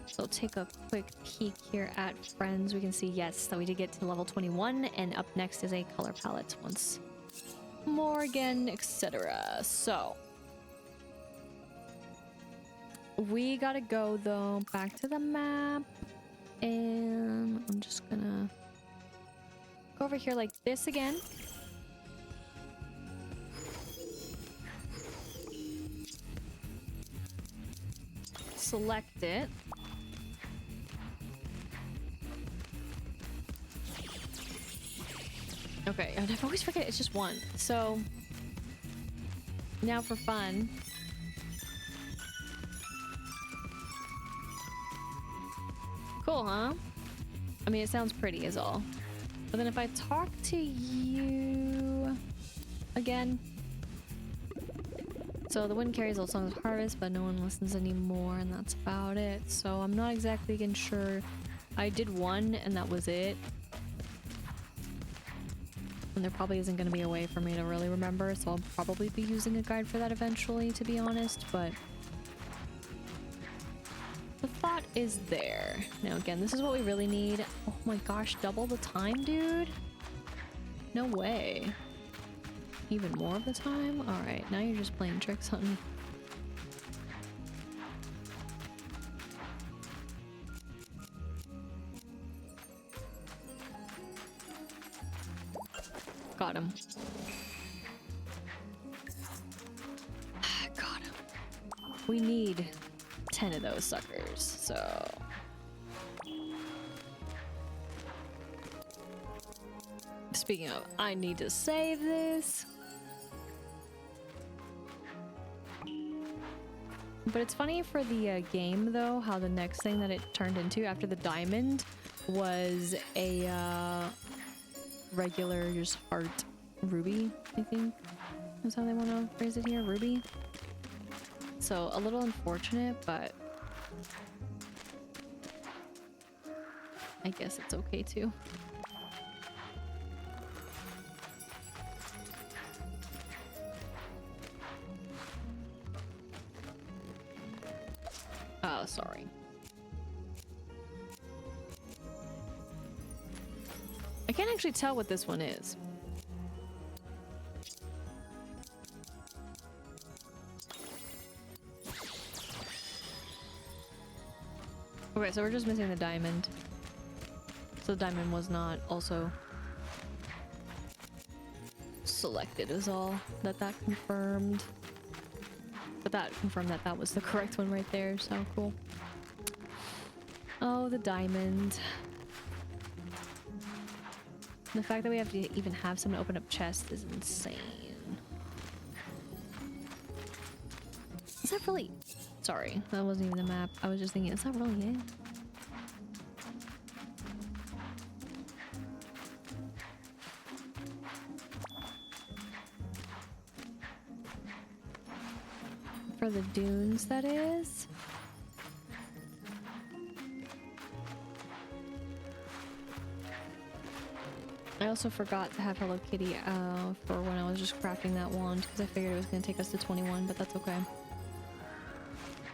so take a quick peek here at friends, we can see, yes, that we did get to level 21, and up next is a color palette once more again, etc. So we gotta go though back to the map, and I'm just gonna go over here like this again. Select it. Okay, I always forget it's just one. So now for fun. Cool, huh? I mean, it sounds pretty is all. But then if I talk to you again. So the wind carries old songs of harvest, but no one listens anymore, and that's about it. So I'm not exactly again sure. I did one, and that was it. And there probably isn't going to be a way for me to really remember, so I'll probably be using a guide for that eventually, to be honest, but the thought is there. Now again, this is what we really need. Oh my gosh, double the time, dude? No way. Even more of the time? Alright, now you're just playing tricks on me. Got him. Got him. We need 10 of those suckers, so... Speaking of, I need to save this. But it's funny for the game, though, how the next thing that it turned into after the diamond was a regular just heart ruby, I think. That's how they want to phrase it here, ruby. So a little unfortunate, but I guess it's okay too. Oh, sorry. I can't actually tell what this one is. Okay, so we're just missing the diamond. So the diamond was not also selected is all that confirmed. But that confirmed that that was the correct one right there, so cool. Oh, the diamond. The fact that we have to even have someone open up chests is insane. Is that really... Sorry, that wasn't even the map. I was just thinking, is that really it? For the dunes, that is. I also forgot to have Hello Kitty for when I was just crafting that wand because I figured it was going to take us to 21, but that's okay.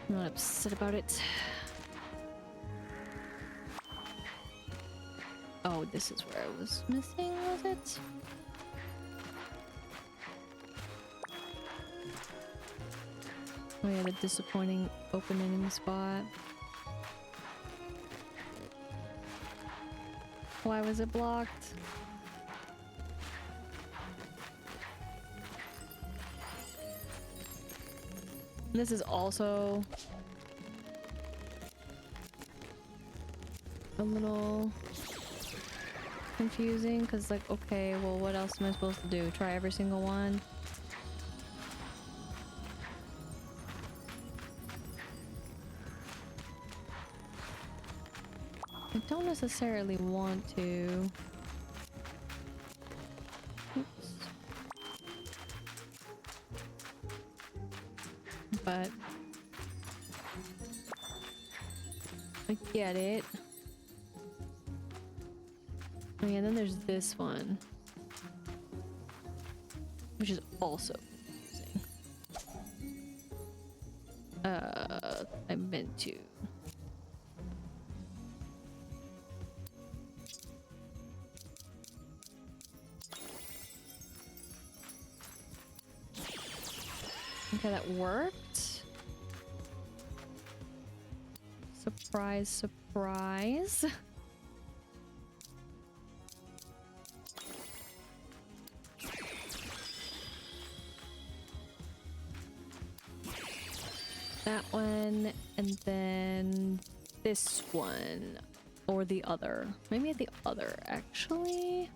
I'm not upset about it. Oh, this is where I was missing, was it? Oh yeah, the disappointing opening spot. Why was it blocked? This is also a little confusing because, like, okay, well, what else am I supposed to do? Try every single one? I don't necessarily want to. Oops. But I get it. Oh yeah, then there's this one, which is also confusing. I meant to. Okay, that worked. Surprise, surprise. That one, and then this one. Or the other. Maybe the other, actually.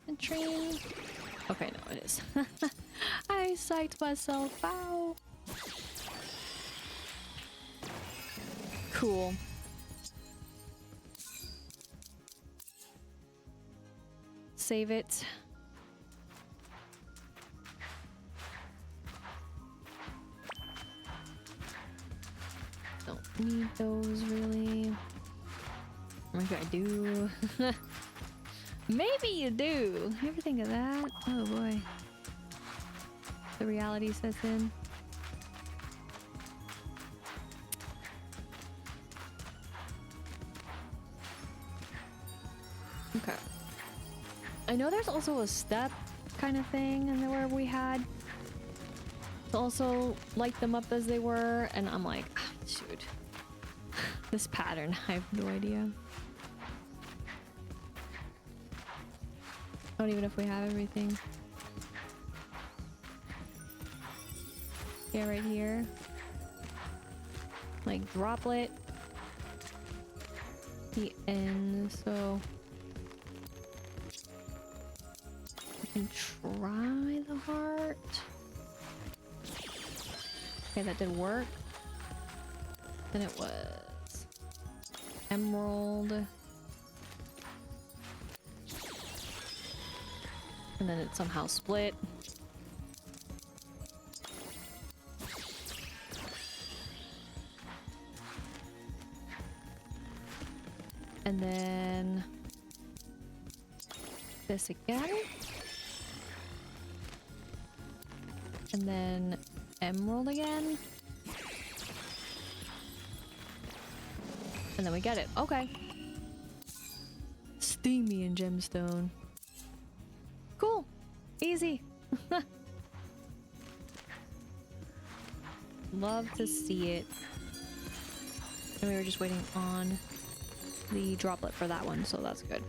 A train. Okay, no, it is. I psyched myself out. Cool. Save it. Don't need those really. Maybe I do. Maybe you do. You ever think of that? Oh boy. The reality sets in. Okay. I know there's also a step kind of thing in there where we had to also light them up as they were, and I'm like, ah, shoot. This pattern, I have no idea. I don't even know if we have everything. Yeah, right here. Like droplet. The end, so I can try the heart. Okay, that did work. Then it was emerald. And then it somehow split. And then this again. And then emerald again. And then we get it. Okay. Steamy and gemstone. Cool. Easy. Love to see it. And we were just waiting on the droplet for that one, so that's good.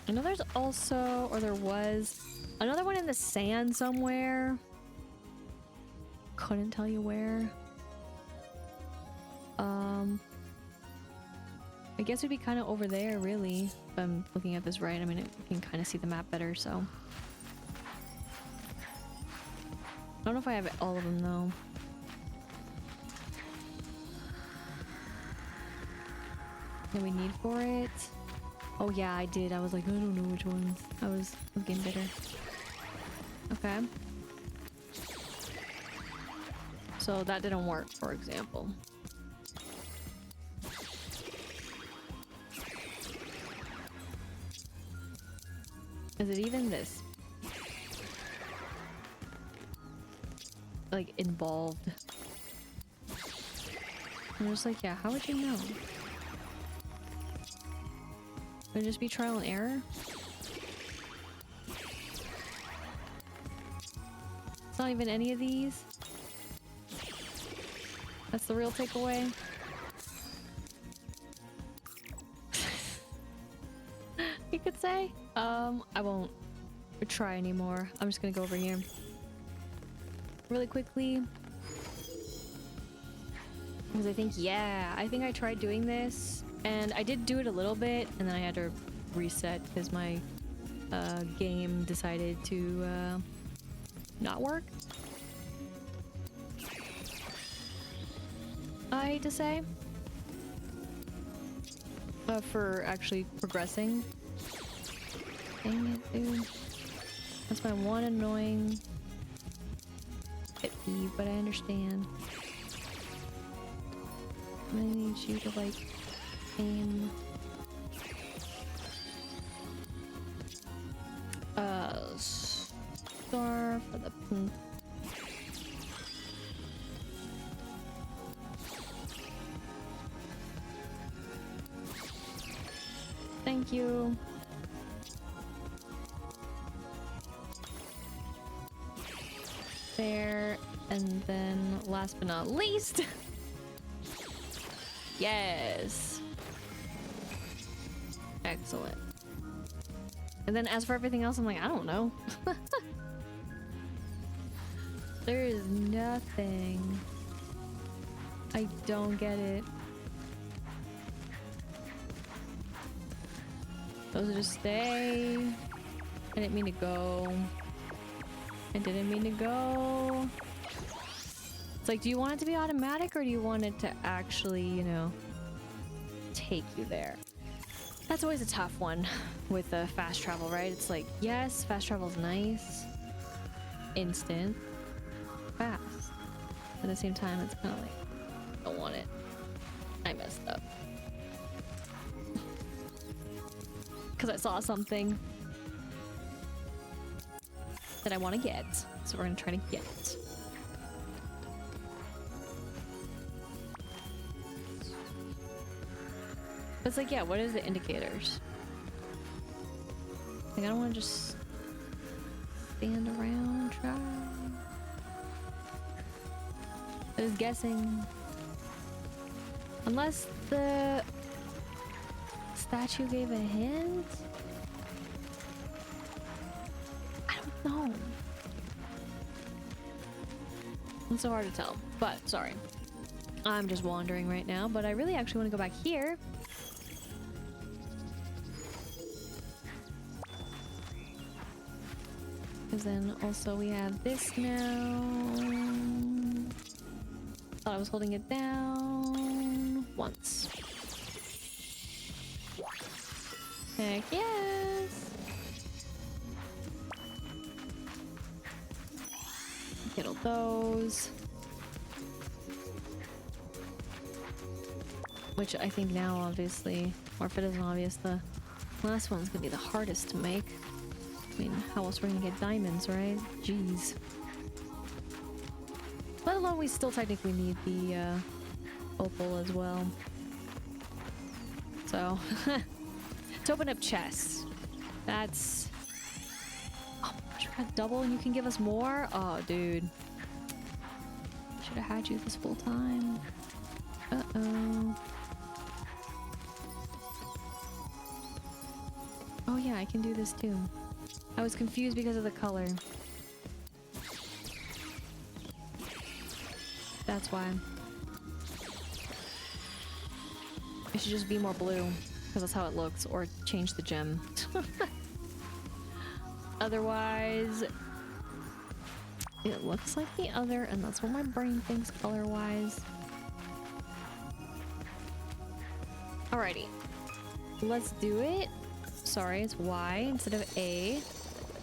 I know there's also, or there was, another one in the sand somewhere. Couldn't tell you where. I guess it'd be kind of over there, really, if I'm looking at this right. I mean, you can kind of see the map better, so. I don't know if I have all of them, though. What we need for it? Oh yeah, I did. I was like, I don't know which ones. I was getting bitter. Okay. So that didn't work, for example. Is it even this? Like, involved? I'm just like, yeah, how would you know? Would it just be trial and error? It's not even any of these? That's the real takeaway? You could say? I won't try anymore. I'm just gonna go over here really quickly. Because I think, yeah, I think I tried doing this and I did do it a little bit and then I had to reset because my game decided to not work. I hate to say. For actually progressing. Dang it, dude. That's my one annoying pet peeve, but I understand. I need you to, like, aim. Star for the pink. Thank you. There, and then last but not least. Yes. Excellent. And then as for everything else, I'm like, I don't know. There is nothing. I don't get it. Those are just stay. I didn't mean to go. I didn't mean to go. It's like, do you want it to be automatic or do you want it to actually, you know, take you there? That's always a tough one with fast travel, right? It's like, yes, fast travel is nice. Instant. Fast. At the same time, it's kind of like, I don't want it. I messed up. Because I saw something that I want to get. So we're going to try to get it. But it's like, yeah, what is the indicators? Like, I don't want to just stand around, try. I was guessing. Unless the statue gave a hint? I don't know. It's so hard to tell. But, sorry. I'm just wandering right now, but I really actually want to go back here. Because then also we have this now. Thought I was holding it down once. Heck yes! Get all those. Which I think now, obviously, or if it isn't obvious, the last one's gonna be the hardest to make. I mean, how else we're gonna get diamonds, right? Jeez. Let alone we still technically need the opal as well. So, to open up chests, that's... Oh my gosh, we got double and you can give us more? Oh, dude. Should have had you this whole time. Uh-oh. Oh yeah, I can do this too. I was confused because of the color. That's why. It should just be more blue, because that's how it looks, or change the gem. Otherwise, it looks like the other, and that's what my brain thinks color-wise. Alrighty. Let's do it. Sorry, it's Y instead of A.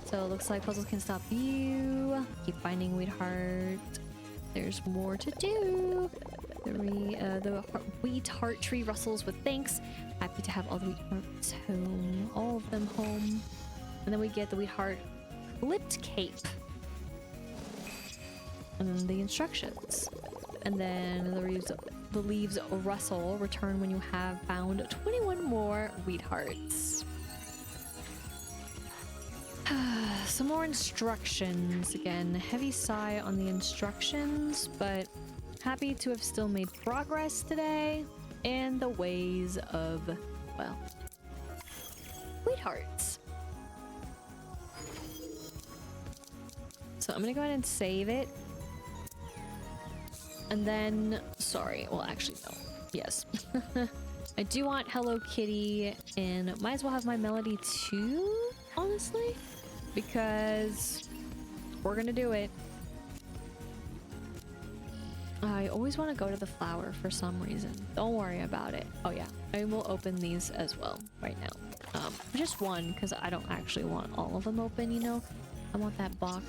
So it looks like puzzles can stop you. Keep finding wheat heart. There's more to do. The wheat heart tree rustles with thanks. Happy to have all the wheat hearts home. All of them home. And then we get the wheat heart clipped cape. And then the instructions. And then the leaves rustle. Return when you have found 21 more wheat hearts. Some more instructions. Again, heavy sigh on the instructions, but happy to have still made progress today in the ways of, well, wheat hearts. So I'm gonna go ahead and save it. And then, sorry, well actually no, yes. I do want Hello Kitty and might as well have my melody too, honestly, because we're gonna do it. I always want to go to the flower for some reason. Don't worry about it. Oh yeah, I will open these as well right now. Just one, because I don't actually want all of them open, you know? I want that box.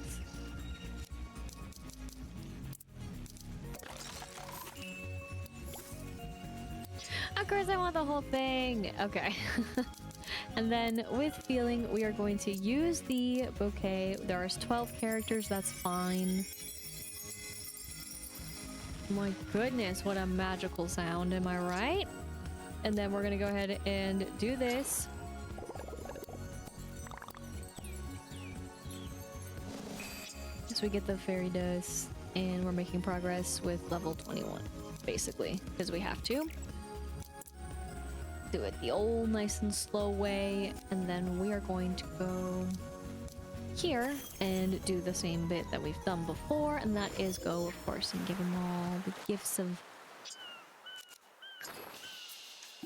Of course I want the whole thing. Okay. And then with feeling, we are going to use the bouquet. There are 12 characters, that's fine. My goodness, what a magical sound, am I right? And then we're gonna go ahead and do this. So we get the fairy dust, and we're making progress with level 21, basically, because we have to. Do it the old nice and slow way, and then we are going to go here and do the same bit that we've done before, and that is go, of course, and give them all the gifts of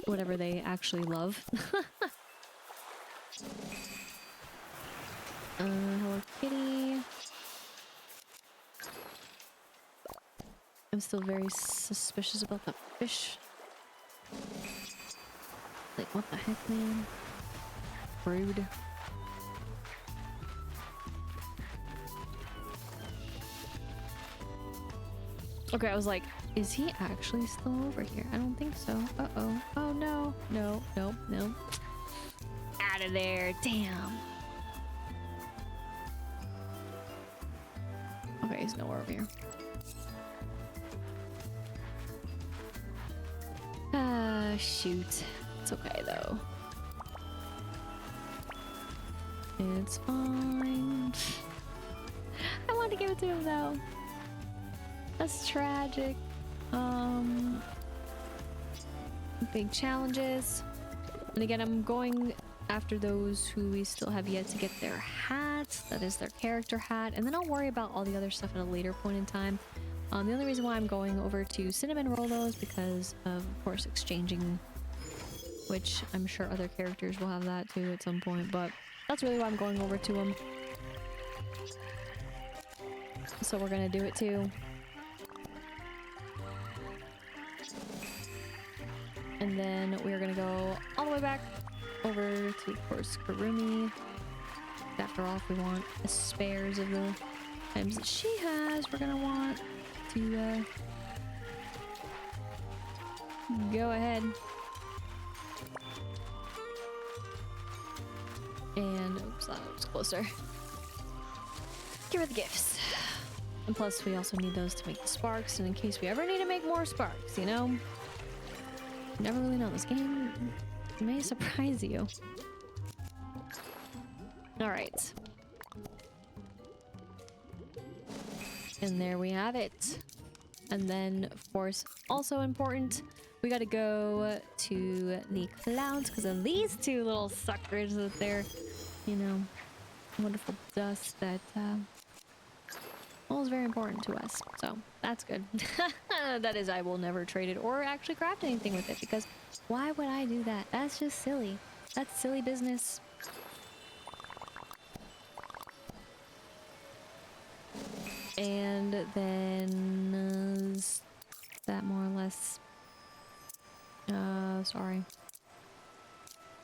whatever they actually love. Hello Kitty. I'm still very suspicious about the fish. Like, what the heck, man? Rude. Okay, I was like, is he actually still over here? I don't think so. Uh-oh. Oh, no. No, no, no. Out of there. Damn. Okay, he's nowhere over here. Ah, shoot. It's okay, though. It's fine. I wanted to give it to him, though. That's tragic. Big challenges. And again, I'm going after those who we still have yet to get their hats. That is their character hat. And then I'll worry about all the other stuff at a later point in time. The only reason why I'm going over to Cinnamon Roll though is because of course, exchanging, which I'm sure other characters will have that too at some point, but that's really why I'm going over to them. So we're gonna do it too. And then we're gonna go all the way back over to, of course, Karumi. After all, if we want spares of the items that she has, we're gonna want to go ahead and oops, that was closer. Give her the gifts. And plus we also need those to make the sparks, and in case we ever need to make more sparks, you know? You never really know. This game may surprise you. Alright. And there we have it. And then, of course, also important, we gotta go to the clouds because of these two little suckers with their, you know, wonderful dust that, well, is very important to us. So, that's good. That is, I will never trade it or actually craft anything with it because why would I do that? That's just silly. That's silly business. And then is that more or less sorry,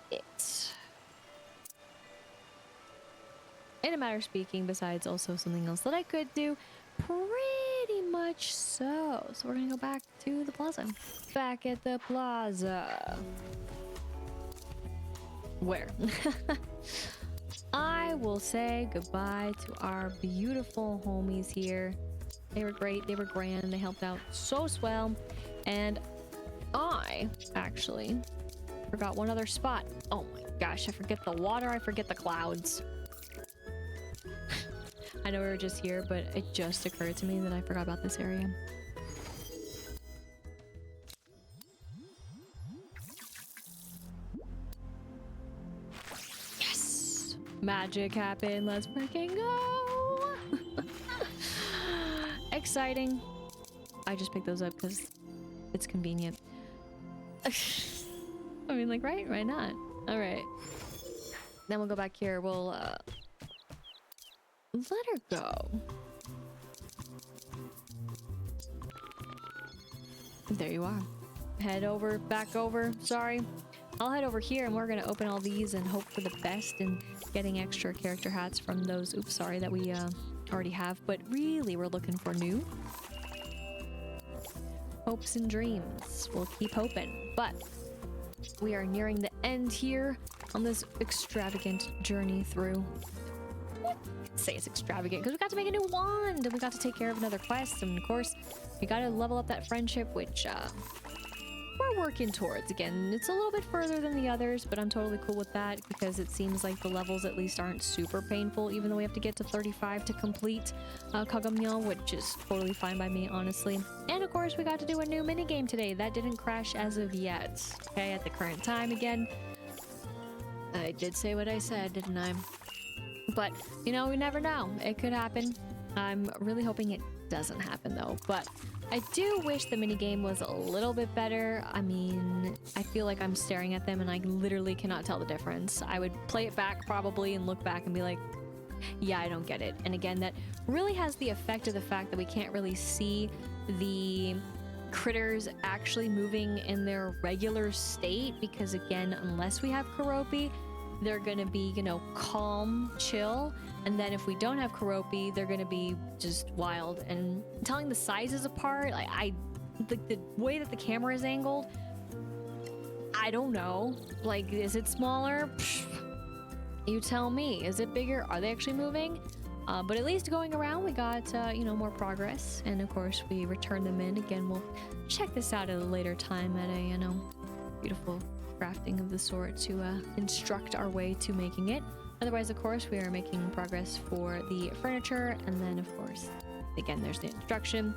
it in a matter of speaking, besides also something else that I could do, pretty much so. So we're gonna go back to the plaza. Back at the plaza. Where? I will say goodbye to our beautiful homies here. They were great, they were grand, they helped out so swell. And I actually forgot one other spot. Oh my gosh, I forget the water, I forget the clouds. I know we were just here, but it just occurred to me that I forgot about this area. Yes! Magic happened, let's freaking go! Exciting. I just picked those up because it's convenient. I mean, like, right? Why not? Alright. Then we'll go back here. We'll, let her go. There you are. Head over, back over. Sorry. I'll head over here and we're gonna open all these and hope for the best in getting extra character hats from those, oops, sorry, that we, already have. But really, we're looking for new hopes and dreams. We'll keep hoping. But we are nearing the end here on this extravagant journey through. Say it's extravagant because we got to make a new wand and we got to take care of another quest, and of course we got to level up that friendship, which we're working towards. Again, it's a little bit further than the others, but I'm totally cool with that because it seems like the levels at least aren't super painful, even though we have to get to 35 to complete Cogimyon, which is totally fine by me, honestly. And of course we got to do a new minigame today that didn't crash as of yet. Okay, at the current time again. I did say what I said, didn't I? But, you know, we never know. It could happen. I'm really hoping it doesn't happen, though. But I do wish the minigame was a little bit better. I mean, I feel like I'm staring at them and I literally cannot tell the difference. I would play it back probably and look back and be like, yeah, I don't get it. And again, that really has the effect of the fact that we can't really see the critters actually moving in their regular state because, again, unless we have Karopi, they're gonna be, you know, calm, chill, and then if we don't have Karopi, they're gonna be just wild. And telling the sizes apart, like the way that the camera is angled, I don't know. Like, is it smaller? Psh, you tell me. Is it bigger? Are they actually moving? But at least going around, we got, you know, more progress. And of course, we return them in. Again, we'll check this out at a later time at a, you know, beautiful crafting of the sort to instruct our way to making it. Otherwise, of course, we are making progress for the furniture, and then of course, again, there's the instruction.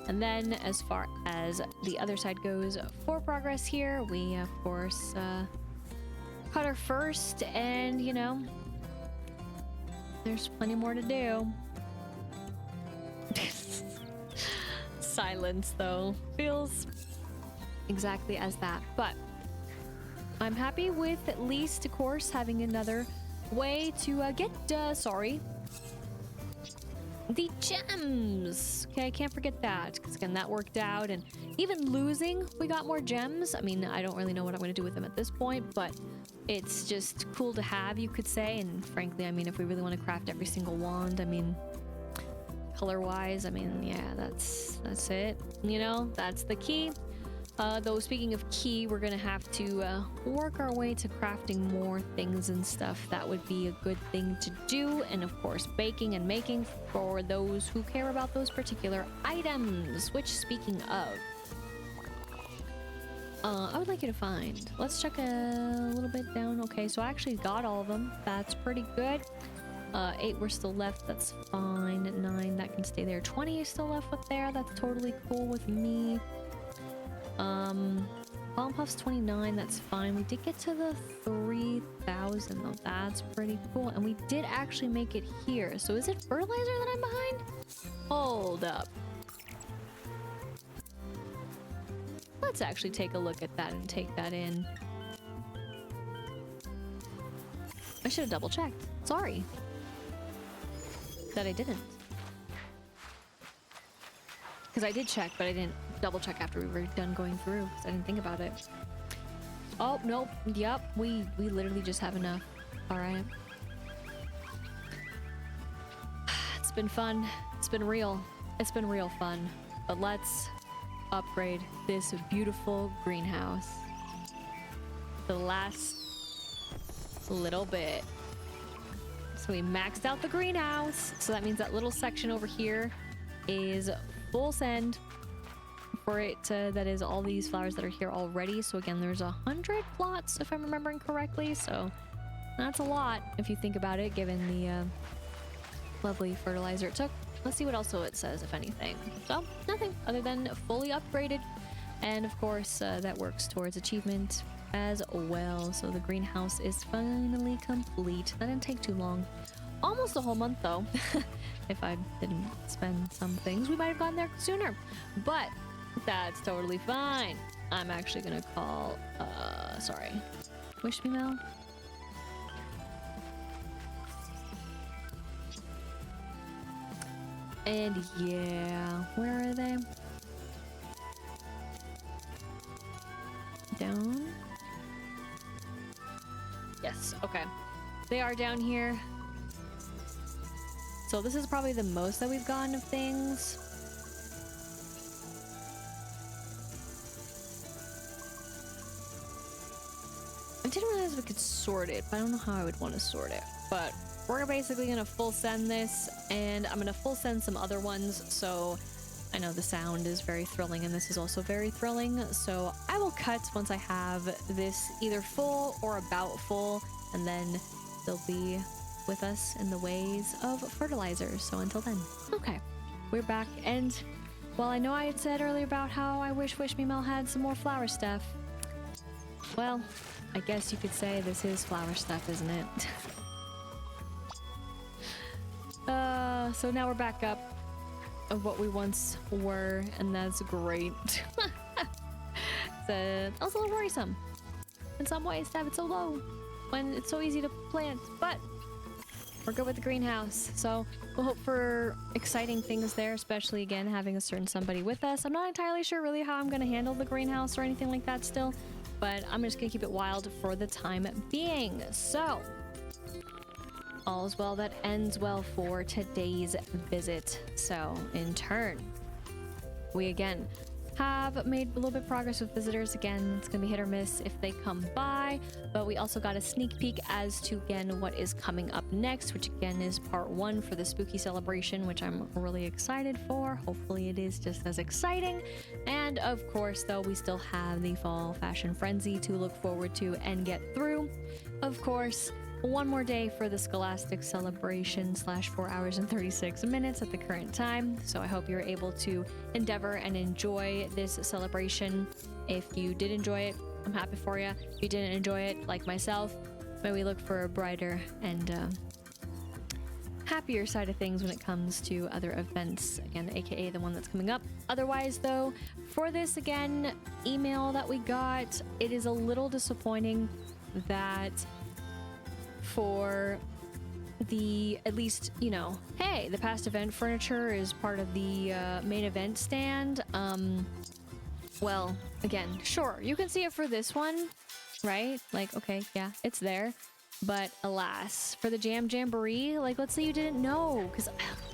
And then as far as the other side goes for progress here, we of course cut our first, and you know, there's plenty more to do. Silence though feels exactly as that, but I'm happy with at least, of course, having another way to get, the gems. Okay, I can't forget that, because again, that worked out, and even losing, we got more gems. I mean, I don't really know what I'm going to do with them at this point, but it's just cool to have, you could say, and frankly, I mean, if we really want to craft every single wand, I mean, color-wise, I mean, yeah, that's it. You know, that's the key. Though speaking of key, we're gonna have to work our way to crafting more things and stuff. That would be a good thing to do, and of course baking and making for those who care about those particular items. Which, speaking of, I would like you to find, let's check a little bit down. Okay, so I actually got all of them. That's pretty good. 8 were still left, that's fine. 9, that can stay there. 20 is still left with there, that's totally cool with me. Bomb Puff's 29, that's fine. We did get to the 3,000 though, that's pretty cool. And we did actually make it here. So is it fertilizer that I'm behind? Hold up. Let's actually take a look at that and take that in. I should have double checked. Sorry. That I didn't. Because I did check, but I didn't double check after we were done going through, because I didn't think about it. Oh, nope. Yep. We literally just have enough. Alright. It's been fun. It's been real. It's been real fun. But let's upgrade this beautiful greenhouse. The last little bit. So we maxed out the greenhouse. So that means that little section over here is full send for it to, that is all these flowers that are here already. So again, there's 100 plots if I'm remembering correctly. So that's a lot if you think about it, given the lovely fertilizer it took. Let's see what else it says, if anything. So nothing other than fully upgraded. And of course, that works towards achievement as well. So the greenhouse is finally complete. That didn't take too long. Almost a whole month though. If I didn't spend some things, we might have gotten there sooner. But that's totally fine. I'm actually gonna call, sorry, Wish Me Mail. And yeah, where are they? Down? Yes, okay. They are down here. So this is probably the most that we've gotten of things. I didn't realize we could sort it, but I don't know how I would want to sort it. But we're basically gonna full send this, and I'm gonna full send some other ones. So I know the sound is very thrilling, and this is also very thrilling. So I will cut once I have this either full or about full, and then they'll be with us in the ways of fertilizer. So until then, okay, we're back. And while I know I had said earlier about how I wish Me Mail had some more flower stuff, well, I guess you could say this is flower stuff, isn't it? So now we're back up of what we once were, and that's great. So that was a little worrisome in some ways to have it so low when it's so easy to plant, but we're good with the greenhouse. So we'll hope for exciting things there, especially again having a certain somebody with us. I'm not entirely sure really how I'm going to handle the greenhouse or anything like that still, but I'm just gonna keep it wild for the time being. So all's well that ends well for today's visit. So in turn, we again have made a little bit of progress with visitors. Again, it's gonna be hit or miss if they come by, but we also got a sneak peek as to again what is coming up next, which again is part 1 for the spooky celebration, which I'm really excited for. Hopefully it is just as exciting. And of course though, we still have the fall fashion frenzy to look forward to and get through. Of course, one more day for the scholastic celebration / 4 hours and 36 minutes at the current time. So I hope you're able to endeavor and enjoy this celebration. If you did enjoy it, I'm happy for you. If you didn't enjoy it, like myself, may we look for a brighter and happier side of things when it comes to other events, again, aka the one that's coming up. Otherwise though, for this again email that we got, it is a little disappointing that for the, at least, you know, hey, the past event furniture is part of the main event stand. Well, again, sure, you can see it for this one, right? Like, okay, yeah, it's there. But alas, for the Jamboree, like, let's say you didn't know, because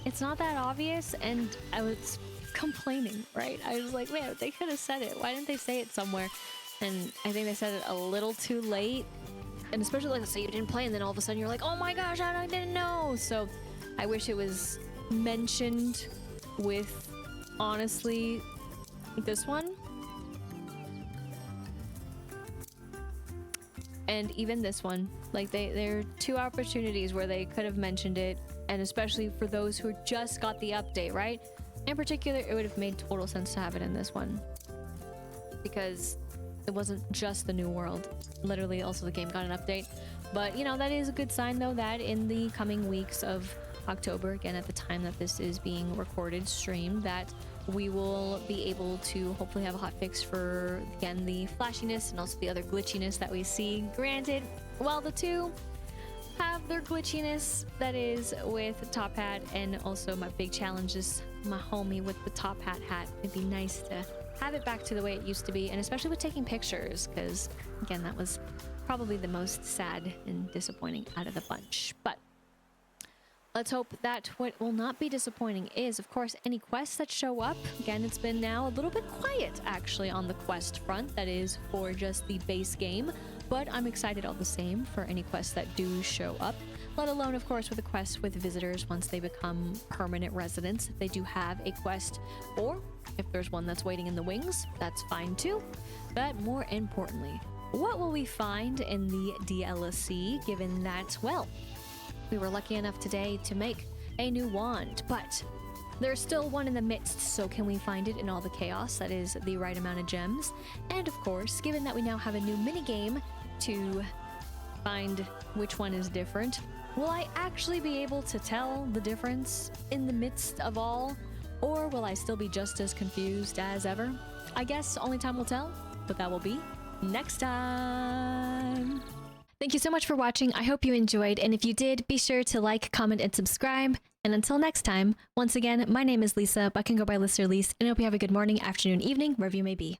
it's not that obvious, and I was complaining, right? I was like, man, they could have said it. Why didn't they say it somewhere? And I think they said it a little too late. And especially, like, let's say you didn't play, and then all of a sudden you're like, oh my gosh, I didn't know. So I wish it was mentioned with, honestly, this one. And even this one. Like, there are 2 opportunities where they could have mentioned it, and especially for those who just got the update, right? In particular, it would have made total sense to have it in this one, because it wasn't just the new world. Literally, also the game got an update. But, you know, that is a good sign, though, that in the coming weeks of October, again, at the time that this is being recorded, streamed, that we will be able to hopefully have a hotfix for, again, the flashiness and also the other glitchiness that we see. Granted, while the 2 have their glitchiness, that is with Top Hat, and also my big challenge is my homie with the Top Hat. It'd be nice to have it back to the way it used to be, and especially with taking pictures, because again, that was probably the most sad and disappointing out of the bunch. But let's hope that what will not be disappointing is, of course, any quests that show up. Again, it's been now a little bit quiet actually on the quest front, that is for just the base game, but I'm excited all the same for any quests that do show up. let alone, of course, with a quest with visitors once they become permanent residents. If they do have a quest, or if there's one that's waiting in the wings, that's fine too. But more importantly, what will we find in the DLC, given that, well, we were lucky enough today to make a new wand, but there's still one in the midst, so can we find it in all the chaos that is the right amount of gems? And of course, given that we now have a new minigame to find which one is different, will I actually be able to tell the difference in the midst of all? Or will I still be just as confused as ever? I guess only time will tell, but that will be next time. Thank you so much for watching. I hope you enjoyed, and if you did, be sure to like, comment, and subscribe. And until next time, once again, my name is Lisa, but I can go by Lister Lise, and I hope you have a good morning, afternoon, evening, wherever you may be.